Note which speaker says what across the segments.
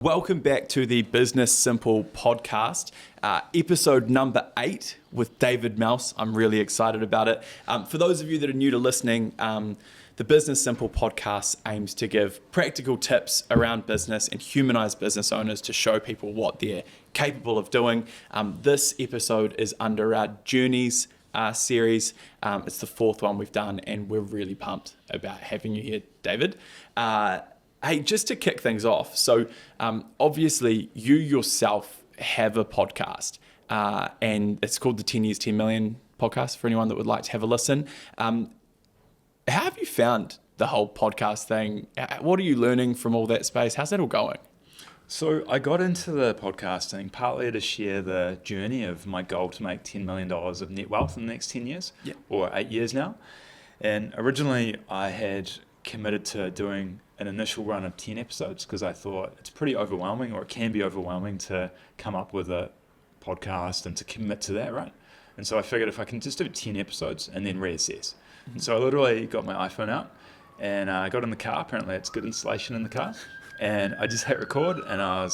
Speaker 1: Welcome back to the Business Simple podcast, episode number 8 with David Melse. I'm really excited about it. For those of you that are new to listening, the Business Simple podcast aims to give practical tips around business and humanize business owners to show people what they're capable of doing. This episode is under our Journeys series. It's the 4th one we've done, and we're really pumped about having you here, David. Hey, just to kick things off, so obviously you yourself have a podcast, and it's called the 10 Years, 10 Million podcast for anyone that would like to have a listen. How have you found the whole podcast thing? What are you learning from all that space? How's that all going?
Speaker 2: So I got into the podcasting partly to share the journey of my goal to make $10 million of net wealth in the next 10 years, or 8 years now. And originally I had committed to doing an initial run of 10 episodes because I thought it's pretty overwhelming, or it can be overwhelming, to come up with a podcast and to commit to that, right? And so I figured if I can just do 10 episodes and then reassess. Mm-hmm. And so I literally got my iPhone out and I got in the car. Apparently it's good installation in the car. And I just hit record, and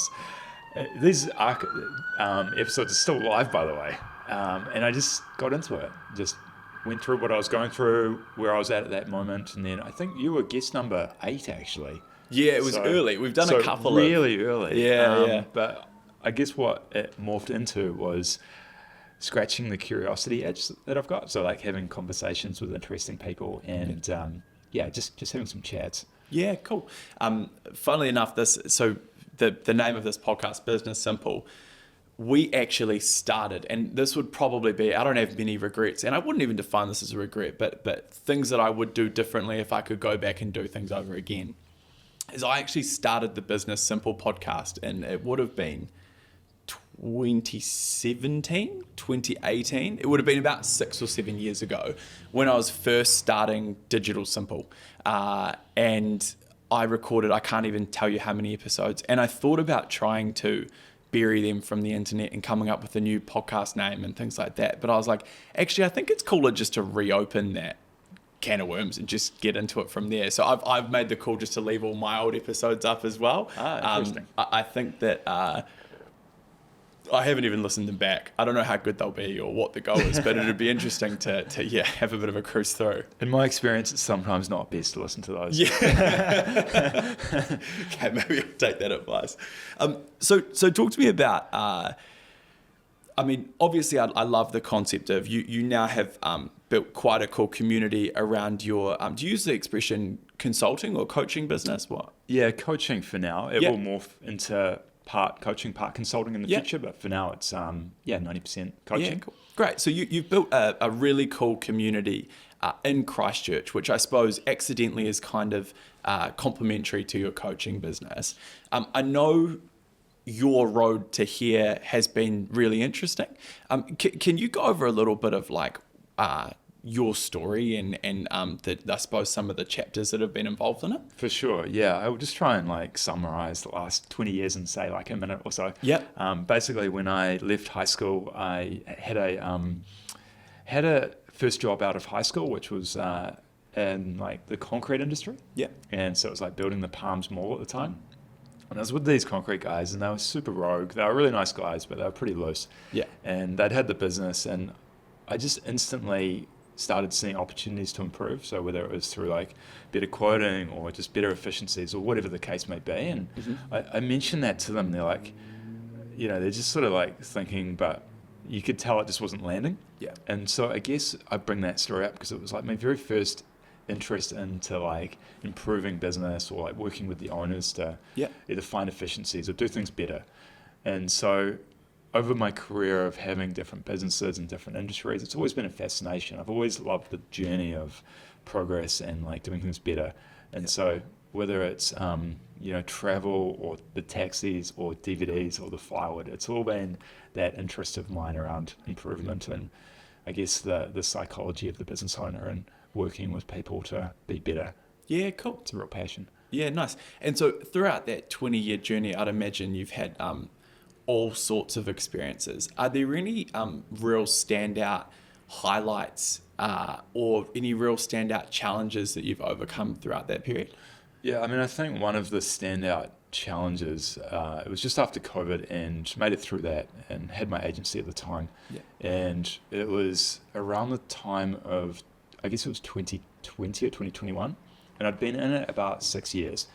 Speaker 2: these episodes are still live, by the way. And I just got into it, just went through what I was going through, where I was at that moment, and then I think you were guest number 8, actually.
Speaker 1: Yeah, it was early. We've done a couple
Speaker 2: really early.
Speaker 1: Yeah.
Speaker 2: But I guess what it morphed into was scratching the curiosity itch that I've got. So like having conversations with interesting people, and just having some chats.
Speaker 1: Yeah, cool. Funnily enough, the name of this podcast, Business Simple, we actually started, and this would probably be, I don't have many regrets, and I wouldn't even define this as a regret, but things that I would do differently if I could go back and do things over again, is I actually started the Business Simple podcast, and it would have been 2017, 2018. It would have been about 6 or 7 years ago when I was first starting Digital Simple. And I recorded, I can't even tell you how many episodes. And I thought about trying to bury them from the internet and coming up with a new podcast name and things like that. But I was like, actually, I think it's cooler just to reopen that can of worms and just get into it from there. So I've made the call just to leave all my old episodes up as well.
Speaker 2: Interesting.
Speaker 1: I think that I haven't even listened them back. I don't know how good they'll be or what the goal is, but it'd be interesting to have a bit of a cruise through.
Speaker 2: In my experience, it's sometimes not best to listen to those.
Speaker 1: Yeah. Okay, maybe I'll take that advice. So talk to me about, obviously I love the concept of you now have built quite a cool community around your, do you use the expression consulting or coaching business? What?
Speaker 2: Yeah, coaching for now. It will morph into part coaching, part consulting in the future, but for now it's 90% coaching.
Speaker 1: Yeah, cool. Great. So you've built a really cool community in Christchurch, which I suppose accidentally is kind of complementary to your coaching business. I know your road to here has been really interesting. Can you go over a little bit of like your story and I suppose some of the chapters that have been involved in it?
Speaker 2: For sure, yeah. I will just try and like summarize the last 20 years and say like a minute or so.
Speaker 1: Yeah.
Speaker 2: Basically, when I left high school, I had a first job out of high school, which was in like the concrete industry.
Speaker 1: Yeah.
Speaker 2: And so it was like building the Palms Mall at the time. And I was with these concrete guys, and they were super rogue. They were really nice guys, but they were pretty loose.
Speaker 1: Yeah.
Speaker 2: And they'd had the business, and I just instantly started seeing opportunities to improve. So whether it was through like better quoting or just better efficiencies or whatever the case may be. And I mentioned that to them. They're like, they're just sort of like thinking, but you could tell it just wasn't landing.
Speaker 1: Yeah.
Speaker 2: And so I guess I bring that story up because it was like my very first interest into like improving business or like working with the owners to either find efficiencies or do things better. And so over my career of having different businesses and different industries, it's always been a fascination. I've always loved the journey of progress and like doing things better. And so whether it's, travel or the taxis or DVDs or the firewood, it's all been that interest of mine around improvement and I guess the psychology of the business owner and working with people to be better.
Speaker 1: Yeah, cool.
Speaker 2: It's a real passion.
Speaker 1: Yeah, nice. And so throughout that 20-year journey, I'd imagine you've had all sorts of experiences. Are there any real standout highlights or any real standout challenges that you've overcome throughout that period?
Speaker 2: Yeah, I mean, I think one of the standout challenges. It was just after COVID, and made it through that, and had my agency at the time.
Speaker 1: Yeah.
Speaker 2: And it was around the time of, I guess it was 2020 or 2021, and I'd been in it about 6 years,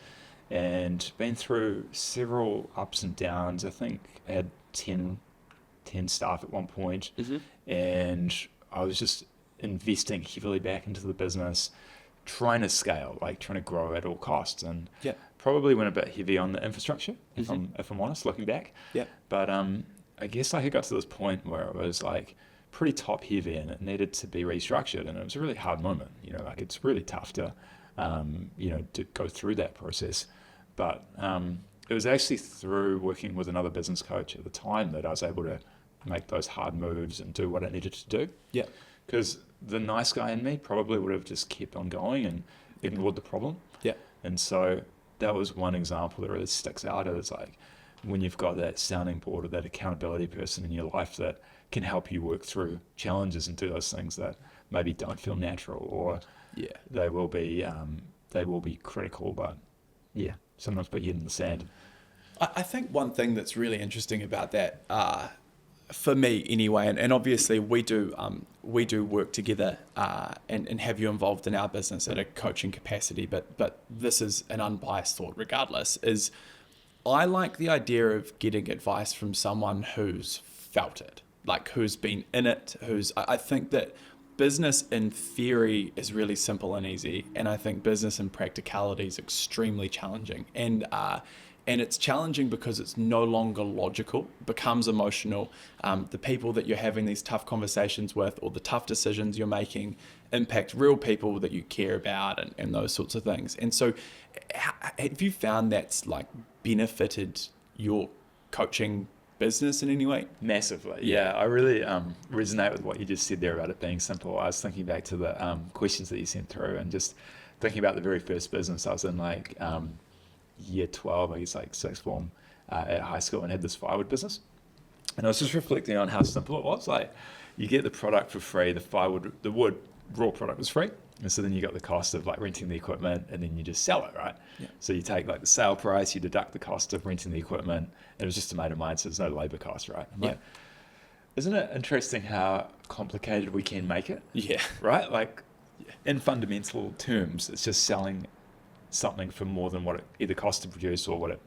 Speaker 2: and been through several ups and downs. I think I had 10 staff at one point, and I was just investing heavily back into the business, trying to scale, like trying to grow at all costs, and probably went a bit heavy on the infrastructure, if I'm honest, looking back.
Speaker 1: Yeah.
Speaker 2: But I guess like it got to this point where it was like pretty top heavy, and it needed to be restructured, and it was a really hard moment. You know, like it's really tough to, to go through that process. But it was actually through working with another business coach at the time that I was able to make those hard moves and do what I needed to do.
Speaker 1: Yeah.
Speaker 2: Because the nice guy in me probably would have just kept on going and ignored the problem.
Speaker 1: Yeah.
Speaker 2: And so that was one example that really sticks out. It's like when you've got that sounding board or that accountability person in your life that can help you work through challenges and do those things that maybe don't feel natural, or they will be critical, but sometimes put your head in the sand.
Speaker 1: I think one thing that's really interesting about that, for me anyway, and obviously we do work together and have you involved in our business at a coaching capacity, but this is an unbiased thought regardless, is I like the idea of getting advice from someone who's felt it, like who's been in it, I think that business in theory is really simple and easy, and I think business in practicality is extremely challenging, and it's challenging because it's no longer logical, becomes emotional. The people that you're having these tough conversations with, or the tough decisions you're making, impact real people that you care about, and those sorts of things. And so have you found that's like benefited your coaching business in any way?
Speaker 2: Massively. Yeah, I really resonate with what you just said there about it being simple. I was thinking back to the questions that you sent through, and just thinking about the very first business I was in, like year 12, I guess, like sixth form at high school, and had this firewood business. And I was just reflecting on how simple it was. Like, you get the product for free, the wood raw product was free. And so then you got the cost of like renting the equipment, and then you just sell it, right?
Speaker 1: Yeah.
Speaker 2: So you take like the sale price, you deduct the cost of renting the equipment. It was just a mate of mine, so there's no labor cost, right? I'm like, isn't it interesting how complicated we can make it?
Speaker 1: Yeah.
Speaker 2: Right? Like, in fundamental terms, it's just selling something for more than what it either cost to produce or what it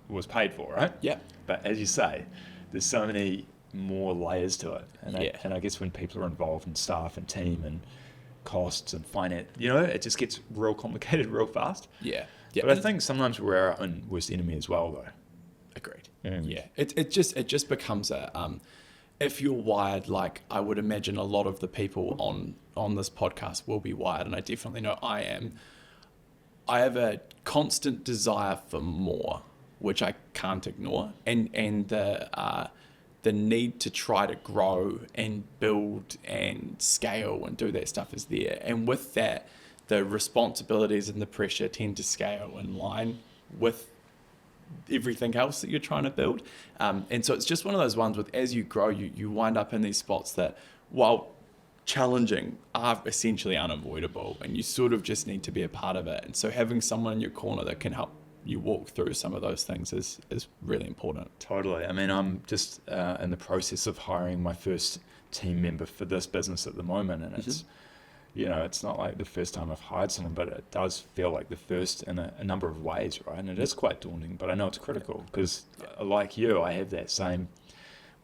Speaker 2: was paid for, right?
Speaker 1: Yeah.
Speaker 2: But as you say, there's so many more layers to it. And I guess when people are involved in staff and team and costs and finance, it just gets real complicated real fast.
Speaker 1: Yeah.
Speaker 2: But I think sometimes we're our own worst enemy as well, though.
Speaker 1: Agreed. Yeah. It just becomes if you're wired, like I would imagine a lot of the people on this podcast will be wired, and I definitely know I am. I have a constant desire for more, which I can't ignore, and the need to try to grow and build and scale and do that stuff is there. And with that, the responsibilities and the pressure tend to scale in line with everything else that you're trying to build. And so it's just one of those ones with, as you grow, you wind up in these spots that, while challenging, are essentially unavoidable, and you sort of just need to be a part of it. And so having someone in your corner that can help you walk through some of those things is really important.
Speaker 2: Totally. I mean, I'm just in the process of hiring my first team member for this business at the moment, and it's it's not like the first time I've hired someone, but it does feel like the first in a number of ways, right? And it is quite daunting, but I know it's critical because, like you, I have that same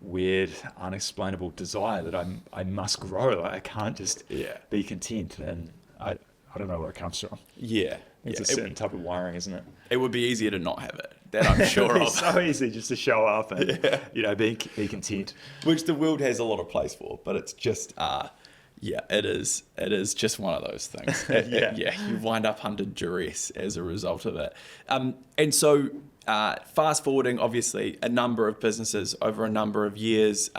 Speaker 2: weird, unexplainable desire that I must grow. Like, I can't just be content, and I don't know where it comes from.
Speaker 1: Yeah.
Speaker 2: It's a certain type of wiring, isn't it?
Speaker 1: It would be easier to not have it. That I'm sure of.
Speaker 2: It's so easy just to show up and be content.
Speaker 1: Which the world has a lot of place for, but it's just it is just one of those things. You wind up under duress as a result of it. And so fast forwarding, obviously, a number of businesses over a number of years,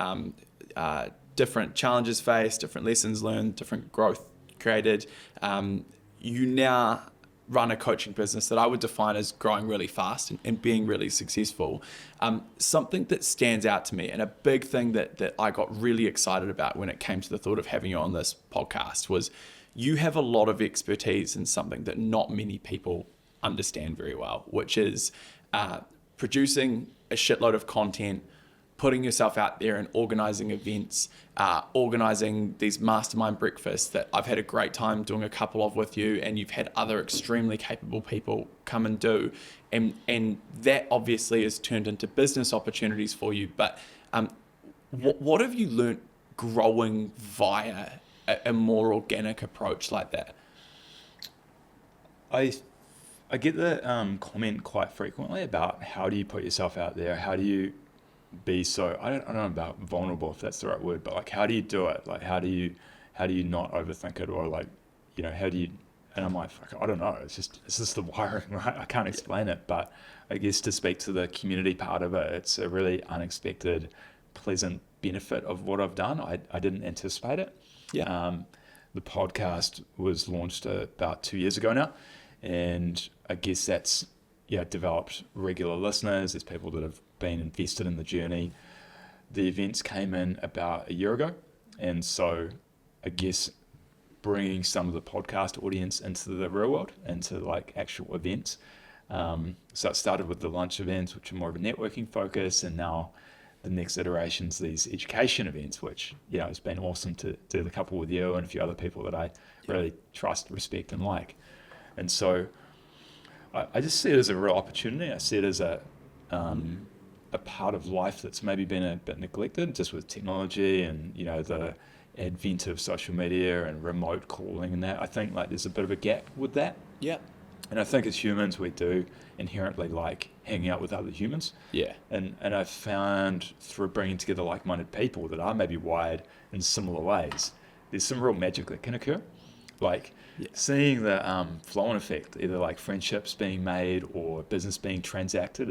Speaker 1: different challenges faced, different lessons learned, different growth created. You now run a coaching business that I would define as growing really fast and being really successful. Something that stands out to me, and a big thing that I got really excited about when it came to the thought of having you on this podcast, was you have a lot of expertise in something that not many people understand very well, which is producing a shitload of content, putting yourself out there and organizing events, organizing these mastermind breakfasts that I've had a great time doing a couple of with you, and you've had other extremely capable people come and do. And that obviously has turned into business opportunities for you. But what have you learnt growing via a more organic approach like that?
Speaker 2: I get the comment quite frequently about how do you put yourself out there? How do you be so, I don't know about vulnerable, if that's the right word, but like, how do you do it? Like, how do you not overthink it? Or like, how do you, and I'm like, fuck, I don't know. It's just the wiring, right? I can't explain it, but I guess to speak to the community part of it, it's a really unexpected, pleasant benefit of what I've done. I didn't anticipate it.
Speaker 1: Yeah.
Speaker 2: The podcast was launched about 2 years ago now. And I guess that's, developed regular listeners. There's people that have been invested in the journey. The events came in about a year ago. And so I guess bringing some of the podcast audience into the real world, into like actual events. So it started with the lunch events, which are more of a networking focus. And now the next iterations, these education events, which, it's been awesome to do the couple with you and a few other people that I really trust, respect, and like. And so I just see it as a real opportunity. I see it as a part of life that's maybe been a bit neglected, just with technology and, the advent of social media and remote calling and that. I think like there's a bit of a gap with that.
Speaker 1: Yeah.
Speaker 2: And I think as humans, we do inherently like hanging out with other humans.
Speaker 1: Yeah.
Speaker 2: And I've found through bringing together like-minded people that are maybe wired in similar ways, there's some real magic that can occur. Like seeing the flow-on effect, either like friendships being made or business being transacted,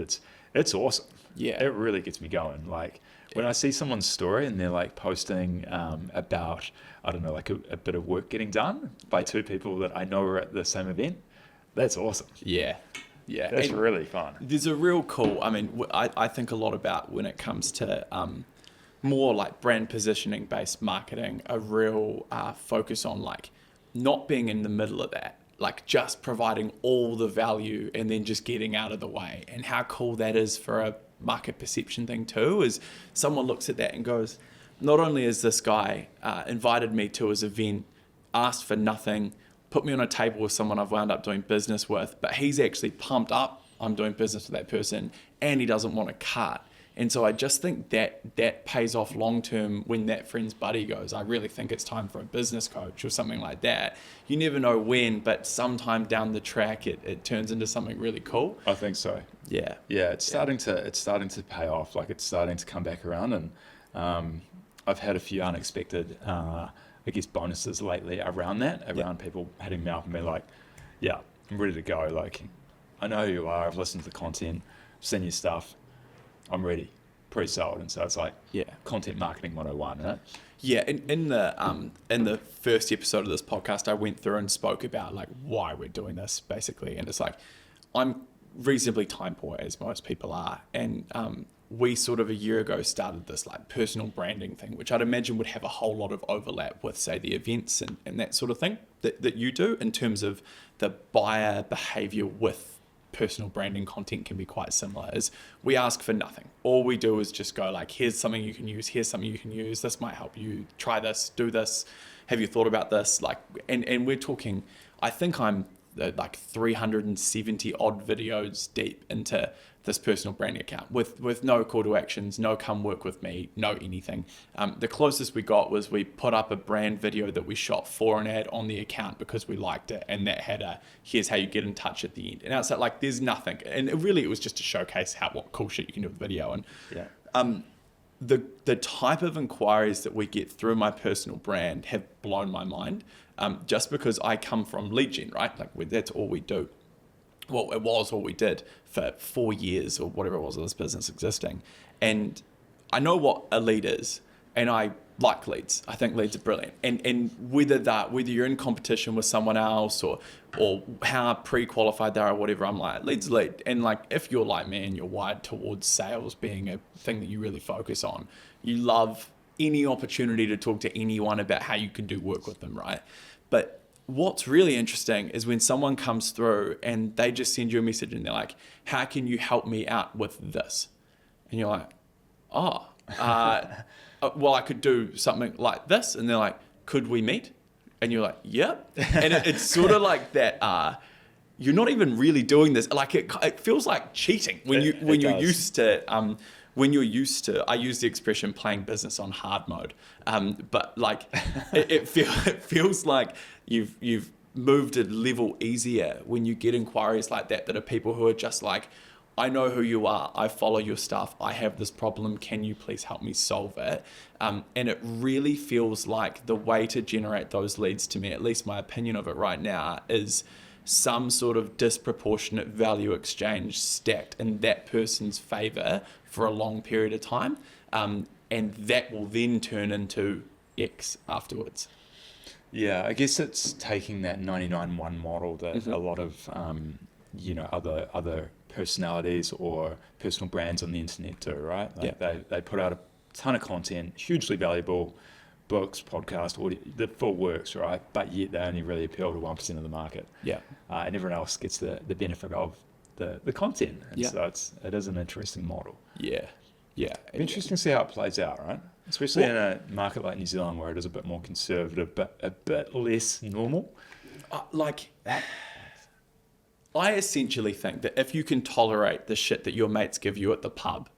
Speaker 2: it's awesome.
Speaker 1: Yeah.
Speaker 2: It really gets me going. Like when I see someone's story and they're like posting about, I don't know, like a bit of work getting done by two people that I know are at the same event, that's awesome.
Speaker 1: Yeah. Yeah.
Speaker 2: That's really fun.
Speaker 1: There's a real cool, I think a lot about when it comes to more like brand positioning based marketing, a real focus on like not being in the middle of that, like just providing all the value and then just getting out of the way. And how cool that is for a market perception thing too, is someone looks at that and goes, not only is this guy invited me to his event, asked for nothing, put me on a table with someone I've wound up doing business with, but he's actually pumped up I'm doing business with that person and he doesn't want to cut. And so I just think that pays off long term when that friend's buddy goes, I really think it's time for a business coach or something like that. You never know when, but sometime down the track it turns into something really cool.
Speaker 2: I think so.
Speaker 1: Yeah.
Speaker 2: Yeah, it's starting to pay off. Like it's starting to come back around, and I've had a few unexpected bonuses lately around people hitting me up and being like, yeah, I'm ready to go. Like, I know who you are. I've listened to the content, seen your stuff. I'm ready, pre-sold. And so it's like, content marketing 101, right?
Speaker 1: Yeah, in the first episode of this podcast, I went through and spoke about like why we're doing this basically. And it's like, I'm reasonably time poor, as most people are. And we sort of a year ago started this like personal branding thing, which I'd imagine would have a whole lot of overlap with, say, the events and that sort of thing that you do in terms of the buyer behavior with personal branding content can be quite similar. Is we ask for nothing. All we do is just go like, here's something you can use, here's something you can use, this might help you, try this, do this, have you thought about this? Like, and we're talking, I think I'm like 370 odd videos deep into this personal branding account with no call to actions, no come work with me, no anything. The closest we got was we put up a brand video that we shot for an ad on the account because we liked it, and that had a here's how you get in touch at the end. And outside, like, there's nothing, and it was just to showcase what cool shit you can do with video. And the type of inquiries that we get through my personal brand have blown my mind. Just because I come from lead gen, right? Like that's all we do. Well, it was all we did for 4 years or whatever it was of this business existing. And I know what a lead is, and I like leads. I think leads are brilliant. And whether you're in competition with someone else or how pre-qualified they are or whatever, I'm like, lead's lead. And like, if you're like me and you're wired towards sales being a thing that you really focus on, you love any opportunity to talk to anyone about how you can do work with them, right? But what's really interesting is when someone comes through and they just send you a message and they're like, how can you help me out with this? And you're like, well, I could do something like this. And they're like, could we meet? And you're like, yep. And it's sort of like that, you're not even really doing this. Like it feels like cheating when you're used to, I use the expression playing business on hard mode. But like it feels like you've moved a level easier when you get inquiries like that are people who are just like, I know who you are. I follow your stuff. I have this problem. Can you please help me solve it? And it really feels like the way to generate those leads, to me, at least my opinion of it right now, is some sort of disproportionate value exchange stacked in that person's favor for a long period of time. And that will then turn into X afterwards.
Speaker 2: Yeah, I guess it's taking that 99-1 model that a lot of, other personalities or personal brands on the internet do, right? Like they put out a ton of content, hugely valuable, books, podcasts, audio, the full works, right? But yet they only really appeal to 1% of the market. Yeah. And everyone else gets the benefit of the content. And so it is an interesting model. Yeah. Yeah. It's interesting to see how it plays out, right? Especially in a market like New Zealand where it is a bit more conservative, but a bit less normal.
Speaker 1: I essentially think that if you can tolerate the shit that your mates give you at the pub,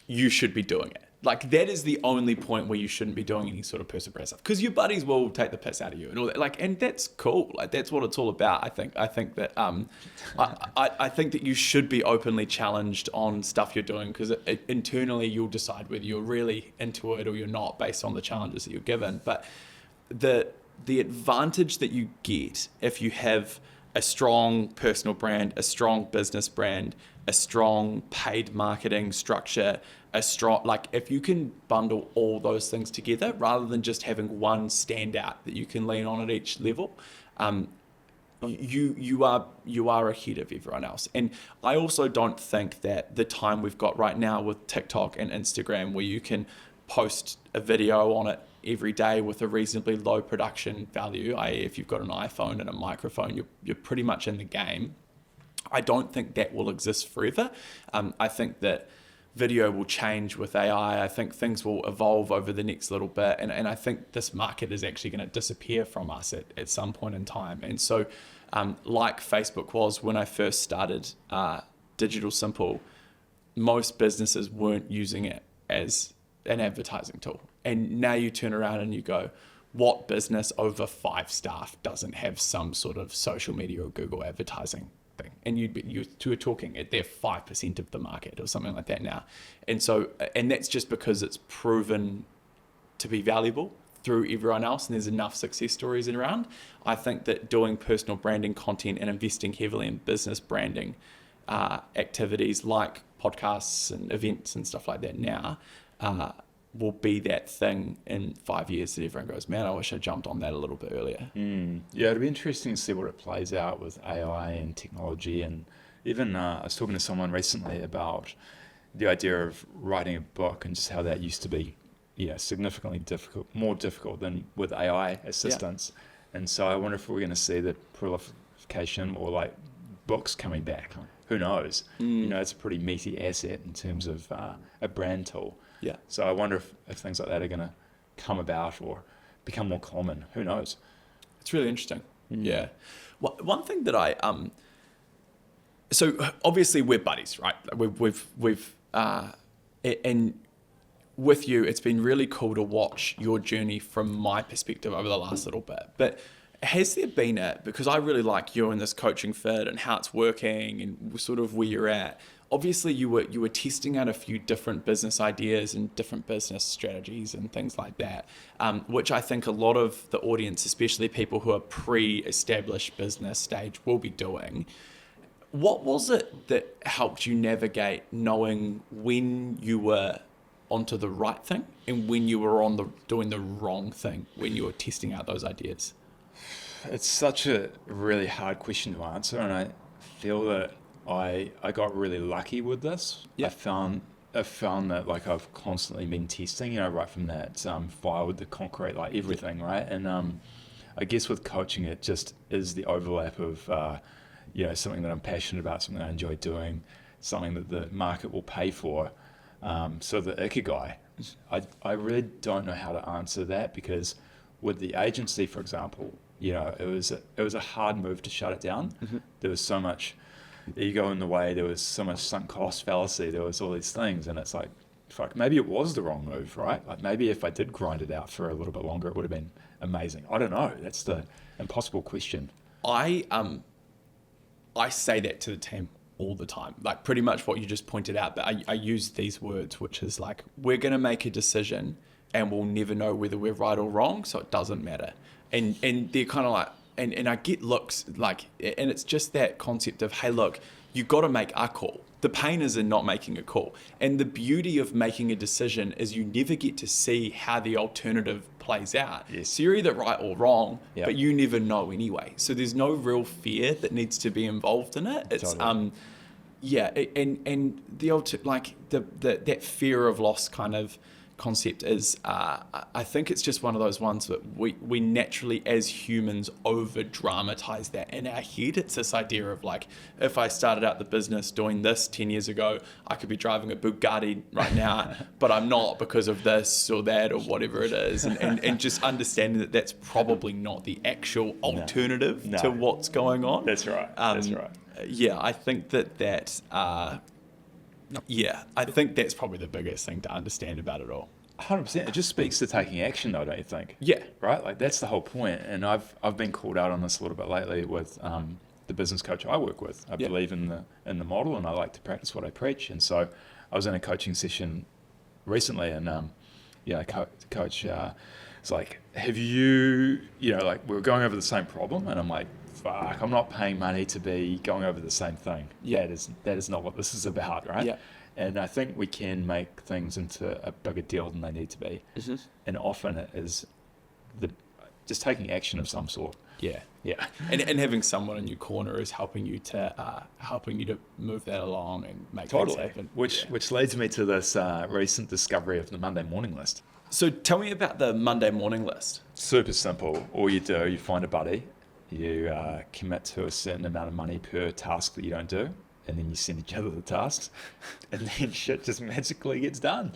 Speaker 1: you should be doing it. Like, that is the only point where you shouldn't be doing any sort of personal brand stuff, because your buddies will take the piss out of you and all that. Like, and that's cool. Like, that's what it's all about. I think that I think that you should be openly challenged on stuff you're doing, because internally you'll decide whether you're really into it or you're not based on the challenges that you're given. But the advantage that you get if you have a strong personal brand, a strong business brand, a strong paid marketing structure, if you can bundle all those things together rather than just having one standout that you can lean on at each level, you are ahead of everyone else. And I also don't think that the time we've got right now with TikTok and Instagram, where you can post a video on it every day with a reasonably low production value, i.e. if you've got an iPhone and a microphone, you're pretty much in the game. I don't think that will exist forever. I think that video will change with AI. I think things will evolve over the next little bit. And I think this market is actually going to disappear from us at some point in time. And so like Facebook was when I first started Digital Simple, most businesses weren't using it as an advertising tool. And now you turn around and you go, what business over 5 staff doesn't have some sort of social media or Google advertising thing? And you are talking at they're 5% of the market or something like that now. And so, and that's just because it's proven to be valuable through everyone else, and there's enough success stories around. I think that doing personal branding content and investing heavily in business branding activities like podcasts and events and stuff like that now will be that thing in 5 years that everyone goes, man, I wish I jumped on that a little bit earlier.
Speaker 2: Yeah, it'll be interesting to see what it plays out with AI and technology. And even I was talking to someone recently about the idea of writing a book and just how that used to be significantly more difficult than with AI assistance. Yeah. And so I wonder if we're going to see the proliferation or like books coming back. Who knows? It's a pretty meaty asset in terms of a brand tool. Yeah. So I wonder if things like that are going to come about or become more common. Who knows?
Speaker 1: It's really interesting. Yeah. Well, one thing that so obviously we're buddies, right? We've and with you, it's been really cool to watch your journey from my perspective over the last little bit. But has there been because I really like you and this coaching fit and how it's working and sort of where you're at. Obviously, you were testing out a few different business ideas and different business strategies and things like that, which I think a lot of the audience, especially people who are pre-established business stage, will be doing. What was it that helped you navigate knowing when you were onto the right thing and when you were doing the wrong thing when you were testing out those ideas?
Speaker 2: It's such a really hard question to answer, and I feel that I got really lucky with this. Yeah. I found that like I've constantly been testing, right from that fire with the concrete, like everything, right? And I guess with coaching, it just is the overlap of, something that I'm passionate about, something I enjoy doing, something that the market will pay for. So the ikigai, I really don't know how to answer that, because with the agency, for example, it was a hard move to shut it down.
Speaker 1: Mm-hmm.
Speaker 2: There was so much ego in the way. There was so much sunk cost fallacy. There was all these things, and it's like, fuck, maybe it was the wrong move, right? Like maybe if I did grind it out for a little bit longer, it would have been amazing. I don't know. That's the impossible question.
Speaker 1: I say that to the team all the time, like pretty much what you just pointed out, but I use these words, which is like, we're going to make a decision and we'll never know whether we're right or wrong, so it doesn't matter. And they're kind of like, and I get looks like, and it's just that concept of, hey, look, you got to make a call. The pain is in not making a call. And the beauty of making a decision is you never get to see how the alternative plays out.
Speaker 2: Yes.
Speaker 1: So you're either right or wrong,
Speaker 2: Yep.
Speaker 1: but you never know anyway. So there's no real fear that needs to be involved in it. It's
Speaker 2: Totally.
Speaker 1: and that fear of loss kind of concept is, I think it's just one of those ones that we naturally as humans over dramatize that in our head. It's this idea of like, if I started out the business doing this 10 years ago, I could be driving a Bugatti right now, but I'm not because of this or that or whatever it is. And just understanding that that's probably not the actual alternative to what's going on.
Speaker 2: That's right. That's right.
Speaker 1: Yeah, I think I think that's probably the biggest thing to understand about it all.
Speaker 2: 100%. It just speaks to taking action, though, don't you think?
Speaker 1: Yeah.
Speaker 2: Right? Like, that's the whole point. And I've been called out on this a little bit lately with the business coach I work with. I believe in the model, and I like to practice what I preach. And so I was in a coaching session recently, and the coach was like, have you, like, we were going over the same problem, and I'm like, fuck, I'm not paying money to be going over the same thing.
Speaker 1: Yeah.
Speaker 2: That is not what this is about, right?
Speaker 1: Yeah.
Speaker 2: And I think we can make things into a bigger deal than they need to be.
Speaker 1: Mm-hmm.
Speaker 2: And often it is just taking action of some sort.
Speaker 1: Yeah.
Speaker 2: Yeah.
Speaker 1: And having someone in your corner is helping you to move that along and make things happen.
Speaker 2: Which leads me to this recent discovery of the Monday morning list.
Speaker 1: So tell me about the Monday morning list.
Speaker 2: Super simple. All you do, you find a buddy, you commit to a certain amount of money per task that you don't do, and then you send each other the tasks, and then shit just magically gets done.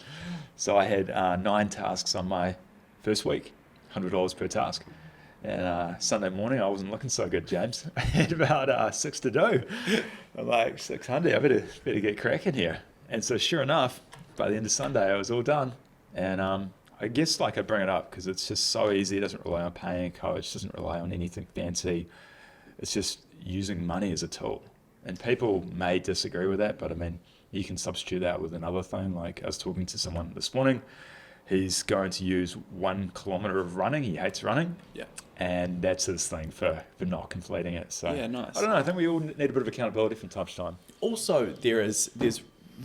Speaker 2: So I had 9 tasks on my first week, $100 per task. And Sunday morning, I wasn't looking so good, James. I had about 6 to do. I'm like, 600, I better get cracking here. And so sure enough, by the end of Sunday, I was all done. And I guess I bring it up because it's just so easy. It doesn't rely on paying a coach, doesn't rely on anything fancy. It's just using money as a tool. And people may disagree with that, but I mean, you can substitute that with another thing. Like I was talking to someone this morning, he's going to use 1 kilometer of running. He hates running.
Speaker 1: Yeah.
Speaker 2: And that's his thing for not completing it. So
Speaker 1: yeah, nice.
Speaker 2: I don't know. I think we all need a bit of accountability from time to time.
Speaker 1: Also, there's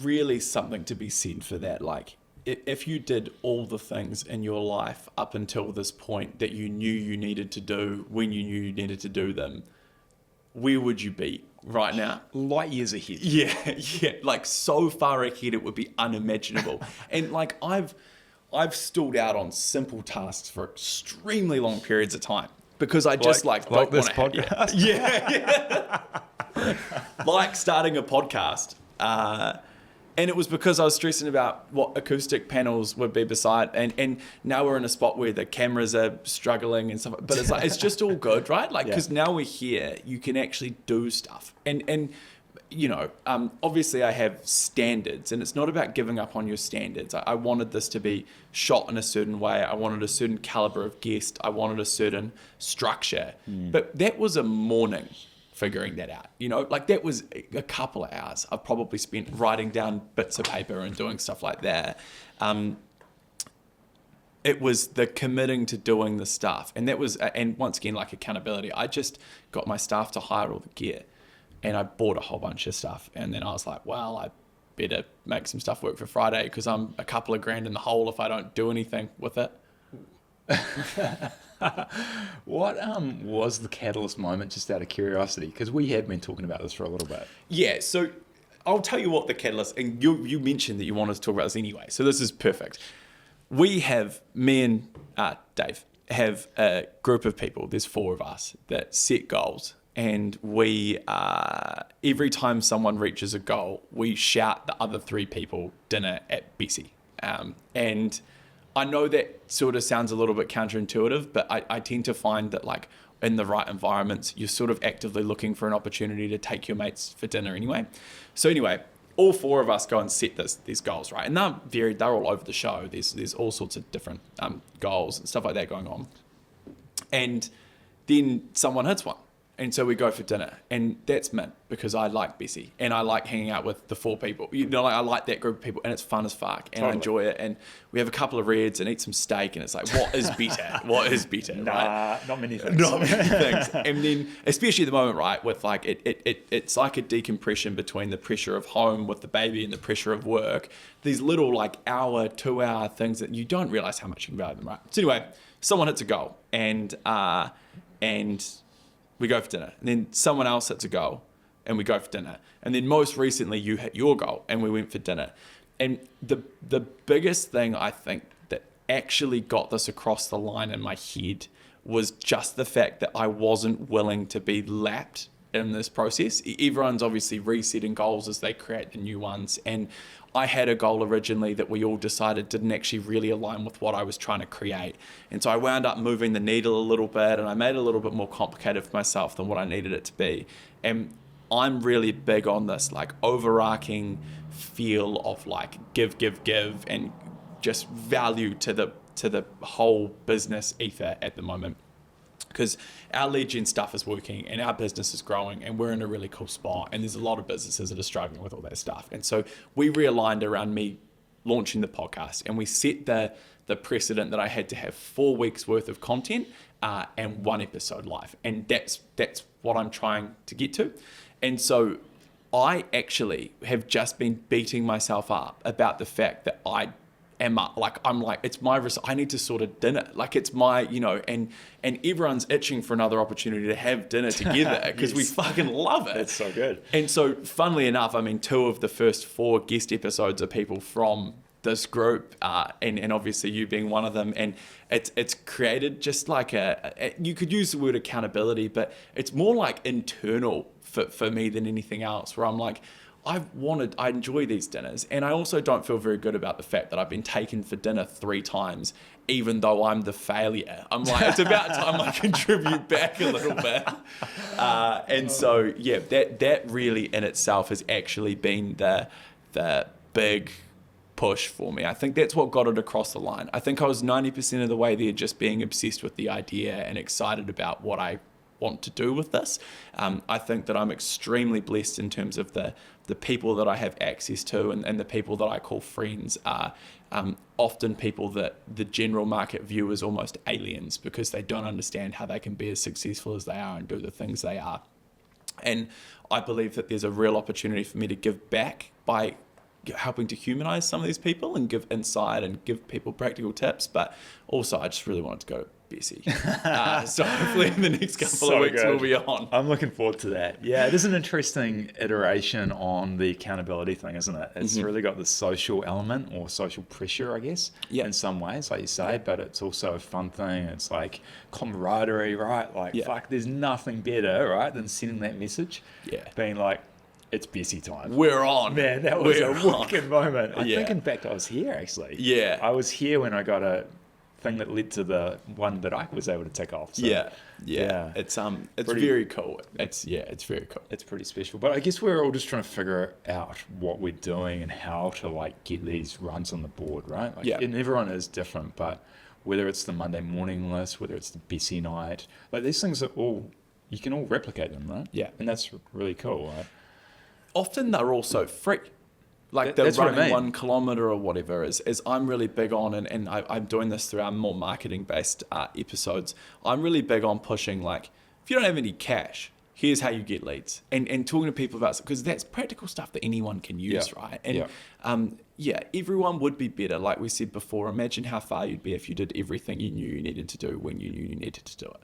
Speaker 1: really something to be said for that. Like, if you did all the things in your life up until this point that you knew you needed to do when you knew you needed to do them, where would you be right now?
Speaker 2: Light years ahead.
Speaker 1: Yeah. Like so far ahead, it would be unimaginable. And like I've stood out on simple tasks for extremely long periods of time because I just
Speaker 2: like
Speaker 1: don't
Speaker 2: this
Speaker 1: want
Speaker 2: podcast.
Speaker 1: Yeah. Like starting a podcast. And it was because I was stressing about what acoustic panels would be beside, and now we're in a spot where the cameras are struggling and stuff. But it's like it's just all good, right? Like because now we're here, you can actually do stuff. And obviously I have standards, and it's not about giving up on your standards. I wanted this to be shot in a certain way. I wanted a certain caliber of guest. I wanted a certain structure. But that was a morning figuring that out, like that was a couple of hours I've probably spent writing down bits of paper and doing stuff like that. It was the committing to doing the stuff, and that was, and once again, like accountability. I just got my staff to hire all the gear, and I bought a whole bunch of stuff, and then I was like, well, I better make some stuff work for Friday because I'm a couple of grand in the hole if I don't do anything with it.
Speaker 2: What was the catalyst moment, just out of curiosity? Because we have been talking about this for a little bit.
Speaker 1: Yeah, so I'll tell you what the catalyst, and you mentioned that you wanted to talk about this anyway, so this is perfect. We have, me and Dave, have a group of people, there's 4 of us, that set goals. And we, every time someone reaches a goal, we shout the other 3 people dinner at Bessie. And I know that sort of sounds a little bit counterintuitive, but I tend to find that like in the right environments, you're sort of actively looking for an opportunity to take your mates for dinner anyway. So anyway, all 4 of us go and set these goals, right? And they're varied, they're all over the show. There's all sorts of different goals and stuff like that going on. And then someone hits one. And so we go for dinner, and that's mint because I like Bessie and I like hanging out with the 4 people. You know, like I like that group of people, and it's fun as fuck, and I enjoy it. And we have a couple of reds and eat some steak, and it's like, what is better? What is better?
Speaker 2: Nah, not many things.
Speaker 1: Not many things. And then, especially at the moment, right, with like it's like a decompression between the pressure of home with the baby and the pressure of work. These little like hour, 2 hour things that you don't realize how much you can value them, right? So anyway, someone hits a goal, and we go for dinner. And then someone else hits a goal and we go for dinner. And then most recently you hit your goal and we went for dinner. And the biggest thing I think that actually got this across the line in my head was just the fact that I wasn't willing to be lapped in this process. Everyone's obviously resetting goals as they create the new ones. And I had a goal originally that we all decided didn't actually really align with what I was trying to create. And so I wound up moving the needle a little bit, and I made it a little bit more complicated for myself than what I needed it to be. And I'm really big on this like overarching feel of like give, and just value to the whole business ether at the moment. Because our lead gen stuff is working and our business is growing and we're in a really cool spot, and there's a lot of businesses that are struggling with all that stuff. And so we realigned around me launching the podcast, and we set the precedent that I had to have 4 weeks worth of content and 1 episode live. And that's what I'm trying to get to. And so I actually have just been beating myself up about the fact that I'm like, it's my risk. I need to sort of dinner. Like it's my, you know, and everyone's itching for another opportunity to have dinner together because
Speaker 2: Yes.
Speaker 1: we fucking love it.
Speaker 2: It's so good.
Speaker 1: And so funnily enough, I mean, 2 of the first 4 guest episodes are people from this group, and obviously you being one of them. And it's created just like you could use the word accountability, but it's more like internal for me than anything else, where I'm like, I enjoy these dinners, and I also don't feel very good about the fact that I've been taken for dinner 3 times, even though I'm the failure. I'm like, it's about time I contribute back a little bit. And so, yeah, that really in itself has actually been the big push for me. I think that's what got it across the line. I think I was 90% of the way there just being obsessed with the idea and excited about what I want to do with this. I think that I'm extremely blessed in terms of the people that I have access to, and the people that I call friends are often people that the general market view as almost aliens because they don't understand how they can be as successful as they are and do the things they are. And I believe that there's a real opportunity for me to give back by helping to humanize some of these people and give insight and give people practical tips. But also I just really wanted to go to Bessie. So hopefully in the next couple of weeks we'll be on.
Speaker 2: I'm looking forward to that. Yeah, it is an interesting iteration on the accountability thing, isn't it? It's really got the social element or social pressure, I guess, in some ways, like you say, but it's also a fun thing. It's like camaraderie, right? Like, fuck, there's nothing better, right, than sending that message. Yeah. Being like, it's Bessie time.
Speaker 1: We're on.
Speaker 2: Man, that was a wicked moment. I think, in fact, I was here, actually.
Speaker 1: Yeah.
Speaker 2: I was here when I got a thing that led to the one that I was able to tick off. So,
Speaker 1: yeah. It's very cool. It's very cool.
Speaker 2: It's pretty special. But I guess we're all just trying to figure out what we're doing and how to like get these runs on the board, right? Like, and everyone is different, but whether it's the Monday morning list, whether it's the Bessie night, like these things are all, you can all replicate them, right?
Speaker 1: Yeah.
Speaker 2: And that's really cool, right?
Speaker 1: Often they're also free. Like the running 1 kilometer or whatever is I'm really big on, and I'm doing this through our more marketing based episodes. I'm really big on pushing like, if you don't have any cash, here's how you get leads, and talking to people about it, because that's practical stuff that anyone can use, right? And everyone would be better. Like we said before, imagine how far you'd be if you did everything you knew you needed to do when you knew you needed to do it.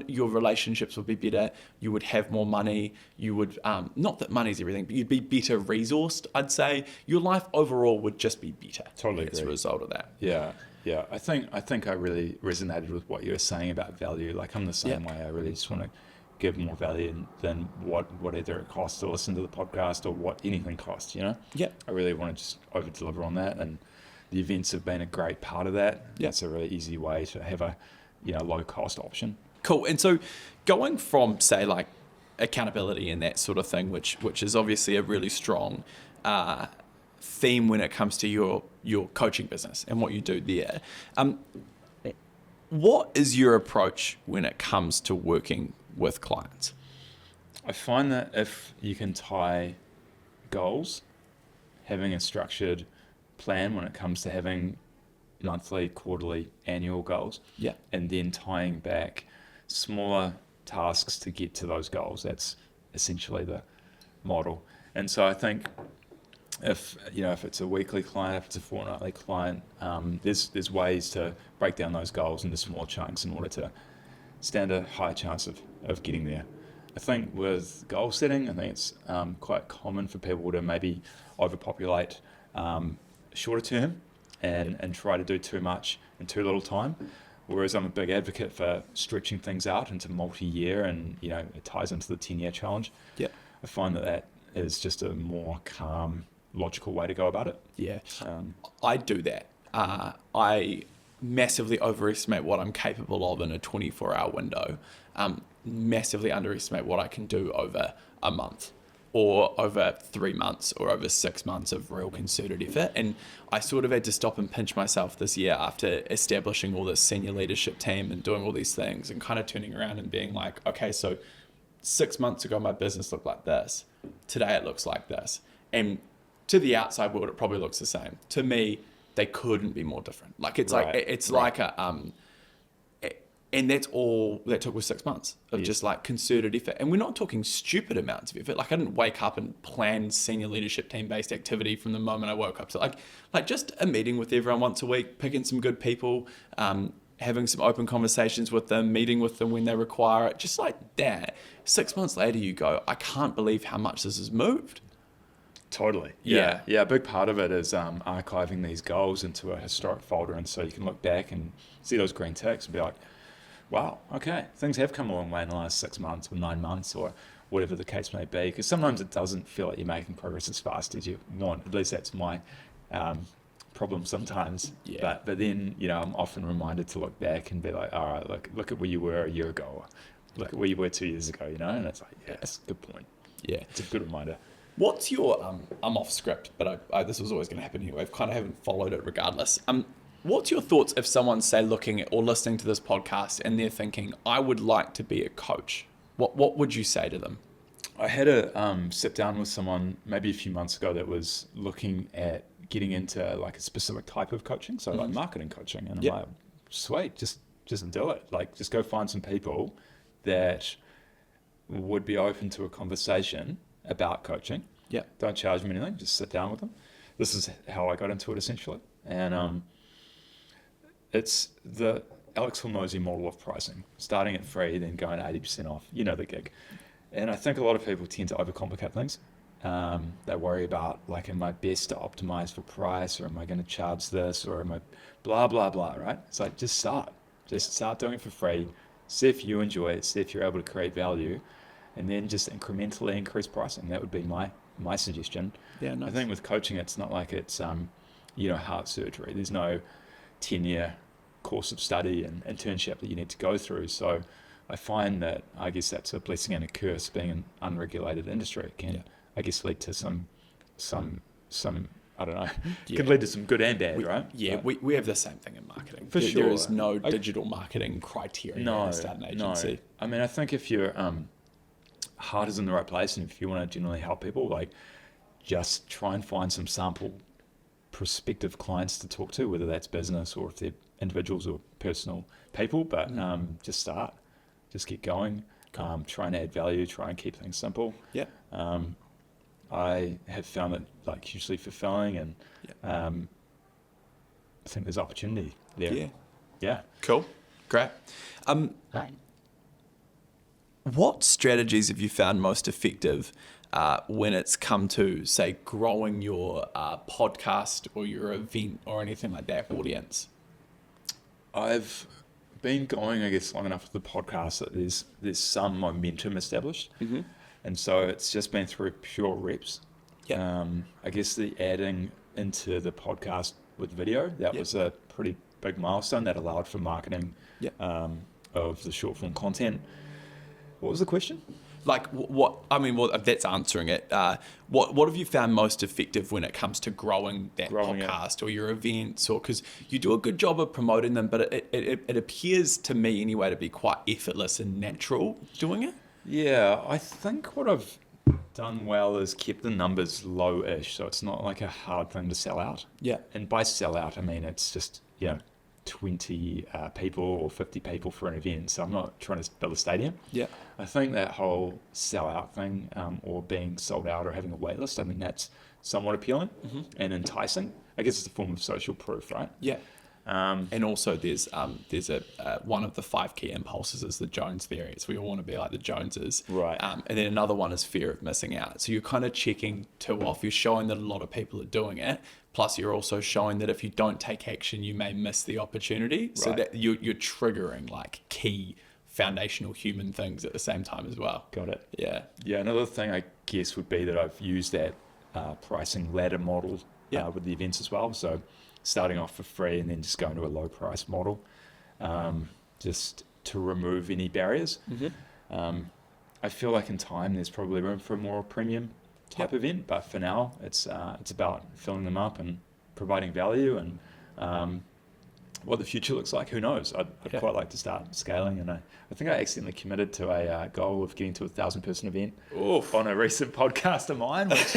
Speaker 1: Your relationships would be better. You would have more money. You would, not that money's everything, but you'd be better resourced, I'd say. Your life overall would just be better.
Speaker 2: Totally
Speaker 1: as a result of that.
Speaker 2: Yeah. Yeah. I think I really resonated with what you were saying about value. Like I'm the same way. I really just want to give more value than whatever it costs to listen to the podcast or what anything costs,
Speaker 1: Yeah.
Speaker 2: I really want to just over deliver on that, and the events have been a great part of that.
Speaker 1: Yeah.
Speaker 2: It's a really easy way to have a low cost option.
Speaker 1: Cool. And so going from, say, like accountability and that sort of thing, which is obviously a really strong theme when it comes to your coaching business and what you do there. What is your approach when it comes to working with clients?
Speaker 2: I find that if you can tie goals, having a structured plan when it comes to having monthly, quarterly, annual goals, and then tying back smaller tasks to get to those goals, that's essentially the model. And so I think if it's a weekly client, if it's a fortnightly client, there's ways to break down those goals into small chunks in order to stand a high chance of getting there. I think with goal setting, I think it's quite common for people to maybe overpopulate shorter term and try to do too much in too little time. Whereas I'm a big advocate for stretching things out into multi-year, and it ties into the 10-year challenge.
Speaker 1: Yeah,
Speaker 2: I find that is just a more calm, logical way to go about it.
Speaker 1: Yeah, I do that. I massively overestimate what I'm capable of in a 24-hour window. Massively underestimate what I can do over a month, or over 3 months, or over 6 months of real concerted effort. And I sort of had to stop and pinch myself this year after establishing all this senior leadership team and doing all these things, and kind of turning around and being like, okay, so 6 months ago my business looked like this. Today it looks like this. And to the outside world, it probably looks the same. To me, they couldn't be more different. Like it's
Speaker 2: Right.
Speaker 1: like it's like a and that's all that took was 6 months of just like concerted effort. And we're not talking stupid amounts of effort. Like I didn't wake up and plan senior leadership team based activity from the moment I woke up. So like just a meeting with everyone once a week, picking some good people, having some open conversations with them, meeting with them when they require it. Just like that. 6 months later, you go, I can't believe how much this has moved.
Speaker 2: Totally. Yeah. A big part of it is archiving these goals into a historic folder, and so you can look back and see those green ticks and be like, wow, okay, things have come a long way in the last 6 months or 9 months or whatever the case may be. Because sometimes it doesn't feel like you're making progress as fast as you want. At least that's my problem sometimes.
Speaker 1: Yeah.
Speaker 2: But then, I'm often reminded to look back and be like, all right, look at where you were a year ago. Or look at where you were 2 years ago, and it's like, yeah, that's a good point. Yeah. It's a good reminder.
Speaker 1: What's your, I'm off script, but this was always going to happen anyway. I kind of haven't followed it regardless. What's your thoughts if someone's, say, looking at or listening to this podcast and they're thinking, I would like to be a coach? What would you say to them?
Speaker 2: I had a sit down with someone maybe a few months ago that was looking at getting into like a specific type of coaching, so like marketing coaching. And I'm like, sweet, just do it. Like, just go find some people that would be open to a conversation about coaching.
Speaker 1: Yeah.
Speaker 2: Don't charge them anything, just sit down with them. This is how I got into it essentially. And it's the Alex Hormozi model of pricing, starting at free, then going 80% off, the gig. And I think a lot of people tend to overcomplicate things. They worry about, like, am I best to optimize for price, or am I going to charge this, or am I blah, blah, blah, right? It's like, just start doing it for free, see if you enjoy it, see if you're able to create value, and then just incrementally increase pricing. That would be my suggestion.
Speaker 1: Yeah, nice.
Speaker 2: I think with coaching, it's not like it's, heart surgery. There's no 10-year course of study and internship that you need to go through. So I find that, I guess that's a blessing and a curse, being an unregulated industry. It can, I guess, lead to some I don't know, can lead to some good and bad, right?
Speaker 1: Yeah, we have the same thing in marketing.
Speaker 2: For sure.
Speaker 1: There is no digital marketing criteria to start an agency.
Speaker 2: No. I mean, I think if your heart is in the right place, and if you want to genuinely help people, like, just try and find some sample prospective clients to talk to, whether that's business or if they're individuals or personal people, but just start, just get going, try and add value, try and keep things simple.
Speaker 1: Yeah.
Speaker 2: I have found it like hugely fulfilling, and I think there's opportunity there. Yeah.
Speaker 1: Cool. Great. What strategies have you found most effective when it's come to, say, growing your podcast or your event or anything like that audience?
Speaker 2: I've been going, I guess, long enough with the podcast that there's some momentum established.
Speaker 1: Mm-hmm.
Speaker 2: And so it's just been through pure reps.
Speaker 1: Yeah.
Speaker 2: I guess the adding into the podcast with video, that was a pretty big milestone that allowed for marketing of the short form content. What was the question?
Speaker 1: Like what? I mean, well, that's answering it. What have you found most effective when it comes to growing that podcast or your events, or because you do a good job of promoting them, but it appears to me anyway to be quite effortless and natural doing it.
Speaker 2: Yeah, I think what I've done well is keep the numbers low-ish, so it's not like a hard thing to sell out.
Speaker 1: Yeah.
Speaker 2: And by sell out, I mean it's just 20 people or 50 people for an event. So I'm not trying to build a stadium.
Speaker 1: Yeah.
Speaker 2: I think that whole sell out thing, or being sold out or having a wait list, I mean that's somewhat appealing and enticing. I guess it's a form of social proof, right?
Speaker 1: Yeah. And also there's one of the 5 key impulses is the Jones theory. It's we all want to be like the Joneses.
Speaker 2: Right.
Speaker 1: And then another one is fear of missing out. So you're kind of checking 2 off. You're showing that a lot of people are doing it. Plus you're also showing that if you don't take action, you may miss the opportunity. So that you're triggering like key foundational human things at the same time as well.
Speaker 2: Got it.
Speaker 1: Yeah.
Speaker 2: Yeah. Another thing I guess would be that I've used that pricing ladder model with the events as well. So starting off for free and then just going to a low price model, just to remove any barriers. I feel like in time there's probably room for a more premium type event, but for now it's about filling them up and providing value, and what the future looks like, who knows? I'd quite like to start scaling, and I think I accidentally committed to a goal of getting to a 1,000-person event on a recent podcast of mine, which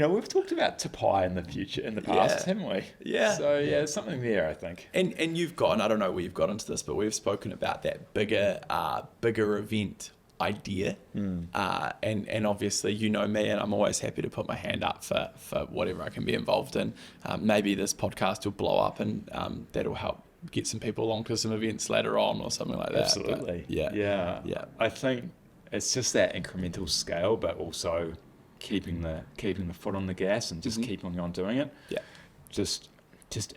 Speaker 2: we've talked about Tapai in the past, haven't we? Yeah. So there's something there, I think.
Speaker 1: And you've got, and I don't know where you've got into this, but we've spoken about that bigger event idea, and obviously you know me, and I'm always happy to put my hand up for whatever I can be involved in. Maybe this podcast will blow up, and that'll help get some people along to some events later on or something like that.
Speaker 2: Absolutely.
Speaker 1: But yeah.
Speaker 2: I think it's just that incremental scale, but also keeping the foot on the gas and just keeping on doing it.
Speaker 1: Yeah.
Speaker 2: Just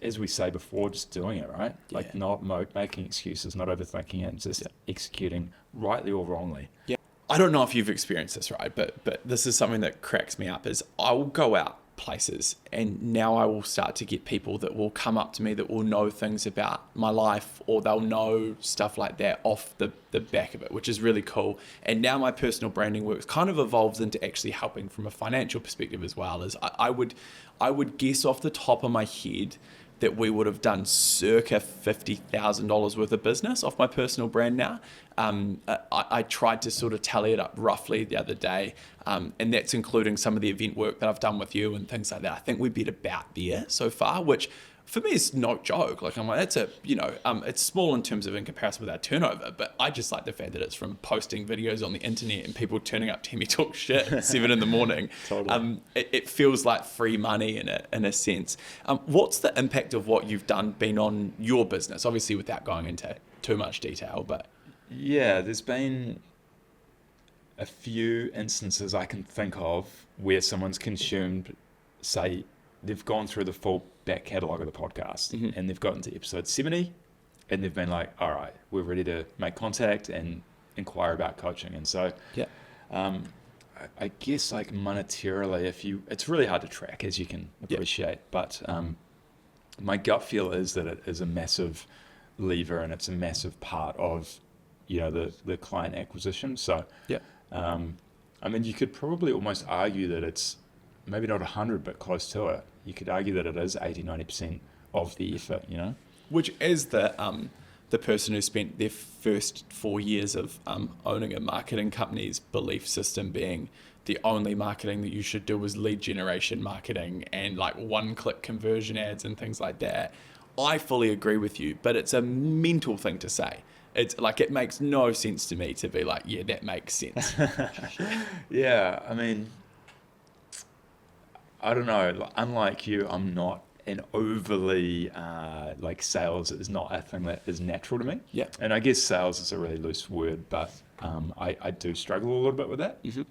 Speaker 2: as we say before, just doing it, right? Like not making excuses, not overthinking it, just executing rightly or wrongly.
Speaker 1: Yeah. I don't know if you've experienced this, right? But this is something that cracks me up is I will go out places and now I will start to get people that will come up to me that will know things about my life, or they'll know stuff like that off the back of it, which is really cool. And now my personal branding work kind of evolves into actually helping from a financial perspective as well. As I would guess off the top of my head that we would have done circa $50,000 worth of business off my personal brand now. I tried to sort of tally it up roughly the other day, and that's including some of the event work that I've done with you and things like that. I think we've been about there so far, which for me is no joke. Like I'm like, that's it's small in terms of in comparison with our turnover, but I just like the fact that it's from posting videos on the internet and people turning up to hear me talk shit at 7 a.m.
Speaker 2: Totally.
Speaker 1: It feels like free money in a sense. What's the impact of what you've done been on your business? Obviously, without going into too much detail, but
Speaker 2: yeah, there's been a few instances I can think of where someone's consumed, say, they've gone through the full back catalogue of the podcast and they've gotten to episode 70 and they've been like, all right, we're ready to make contact and inquire about coaching. And so I guess like monetarily, it's really hard to track, as you can appreciate, but my gut feel is that it is a massive lever and it's a massive part of the client acquisition. So I mean, you could probably almost argue that it's maybe not 100, but close to it. You could argue that it is 80-90% of the effort,
Speaker 1: Which is the person who spent their first 4 years of owning a marketing company's belief system being the only marketing that you should do is lead generation marketing and like one-click conversion ads and things like that. I fully agree with you, but it's a mental thing to say. It's like, it makes no sense to me to be like, yeah, that makes sense.
Speaker 2: Yeah, I mean, I don't know. Unlike you, I'm not an overly like sales is not a thing that is natural to me.
Speaker 1: Yeah.
Speaker 2: And I guess sales is a really loose word, but I do struggle a little bit with that.
Speaker 1: Mm-hmm.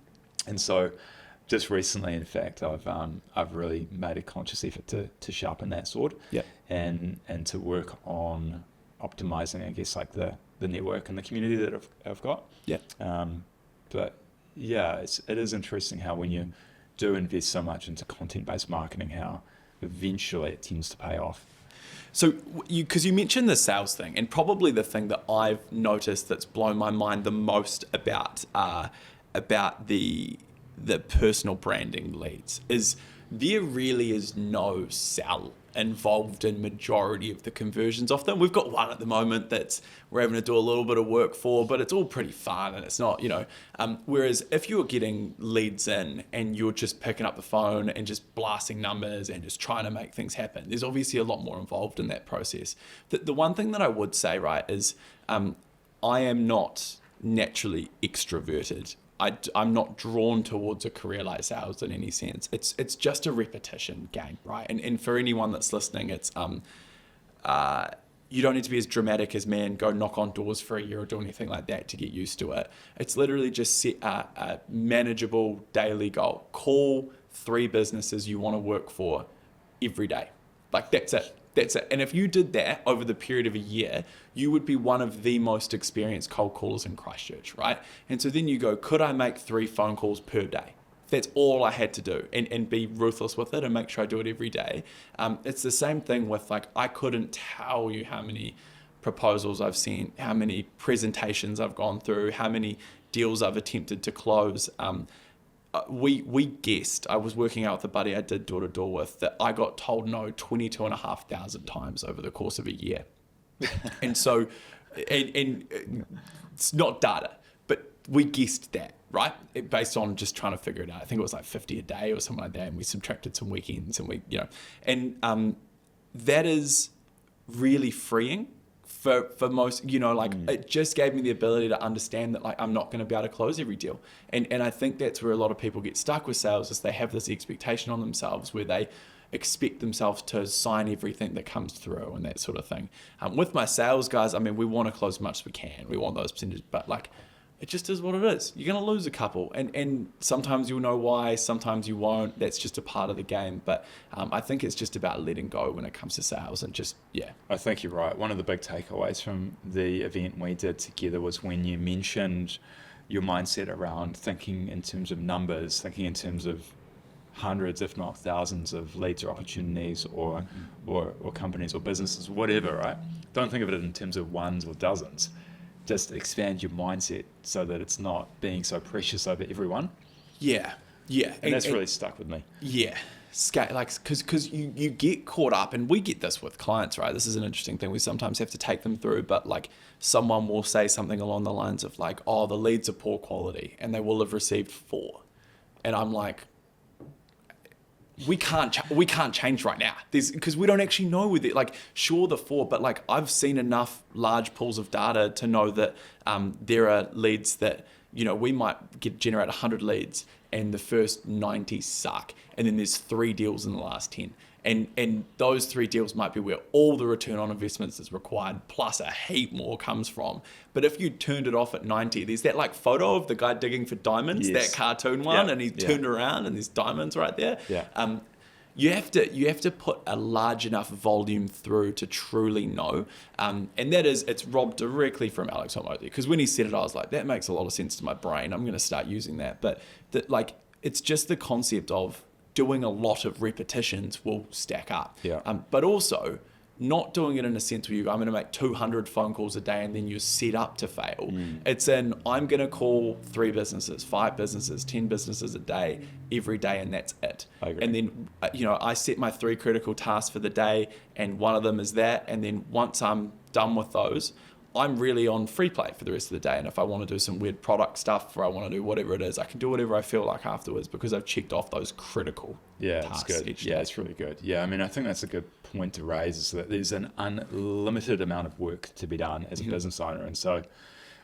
Speaker 2: And so just recently, in fact, I've really made a conscious effort to sharpen that sword, and to work on optimizing, I guess, like the network and the community that I've got. But yeah, it is interesting how when you do invest so much into content-based marketing, how eventually it tends to pay off.
Speaker 1: So because you mentioned the sales thing, and probably the thing that I've noticed that's blown my mind the most about the personal branding leads is there really is no sell involved in majority of the conversions of them. We've got one at the moment that we're having to do a little bit of work for, but it's all pretty fun and it's not, whereas if you're getting leads in and you're just picking up the phone and just blasting numbers and just trying to make things happen, there's obviously a lot more involved in that process. The one thing that I would say, right, is I am not naturally extroverted. I'm not drawn towards a career like sales in any sense. It's just a repetition game, right? And for anyone that's listening, it's you don't need to be as dramatic as me and go knock on doors for a year or do anything like that to get used to it. It's literally just set a manageable daily goal. Call 3 businesses you want to work for every day. Like that's it. That's it. And if you did that over the period of a year, you would be one of the most experienced cold callers in Christchurch, right? And so then you go, could I make 3 phone calls per day? That's all I had to do, and be ruthless with it and make sure I do it every day. It's the same thing with, like, I couldn't tell you how many proposals I've seen, how many presentations I've gone through, how many deals I've attempted to close. We guessed, I was working out with a buddy I did door to door with, that I got told no 22,500 times over the course of a year. And so, and it's not data, but we guessed that, right? Based on just trying to figure it out. I think it was like 50 a day or something like that. And we subtracted some weekends and that is really freeing. For most, it just gave me the ability to understand that, like, I'm not going to be able to close every deal. And I think that's where a lot of people get stuck with sales, is they have this expectation on themselves where they expect themselves to sign everything that comes through and that sort of thing. With my sales guys, I mean, we want to close as much as we can. We want those percentages, but like, it just is what it is. You're going to lose a couple, and sometimes you'll know why, sometimes you won't. That's just a part of the game. But I think it's just about letting go when it comes to sales and just, yeah.
Speaker 2: I think you're right. One of the big takeaways from the event we did together was when you mentioned your mindset around thinking in terms of numbers, thinking in terms of hundreds, if not thousands, of leads or opportunities or companies or businesses, whatever, right? Don't think of it in terms of ones or dozens. Just expand your mindset so that it's not being so precious over everyone.
Speaker 1: Yeah.
Speaker 2: And that's really stuck with me.
Speaker 1: Yeah. Because you get caught up, and we get this with clients, right? This is an interesting thing. We sometimes have to take them through, but like someone will say something along the lines of like, oh, the leads are poor quality and they will have received 4. And I'm like, we can't change right now. Because we don't actually know with it. Like, sure, the 4, but like I've seen enough large pools of data to know that there are leads that, we might generate 100 leads and the first 90 suck. And then there's 3 deals in the last 10. And those 3 deals might be where all the return on investments is required, plus a heap more comes from. But if you turned it off at 90, there's that like photo of the guy digging for diamonds, that cartoon one, and he turned around and there's diamonds right there. You have to put a large enough volume through to truly know. And it's robbed directly from Alex Hormozy, because when he said it, I was like, that makes a lot of sense to my brain. I'm going to start using that. But it's just the concept of doing a lot of repetitions will stack up. But also not doing it in a sense where I'm going to make 200 phone calls a day and then you're set up to fail. It's I'm going to call 3 businesses, 5 businesses, 10 businesses a day, every day, and that's it. And then, I set my 3 critical tasks for the day, and one of them is that. And then once I'm done with those, I'm really on free play for the rest of the day. And if I want to do some weird product stuff, or I want to do whatever it is, I can do whatever I feel like afterwards, because I've checked off those critical tasks.
Speaker 2: It's good. Yeah, it's really good. Yeah, I mean, I think that's a good point to raise, is that there's an unlimited amount of work to be done as a business owner. And so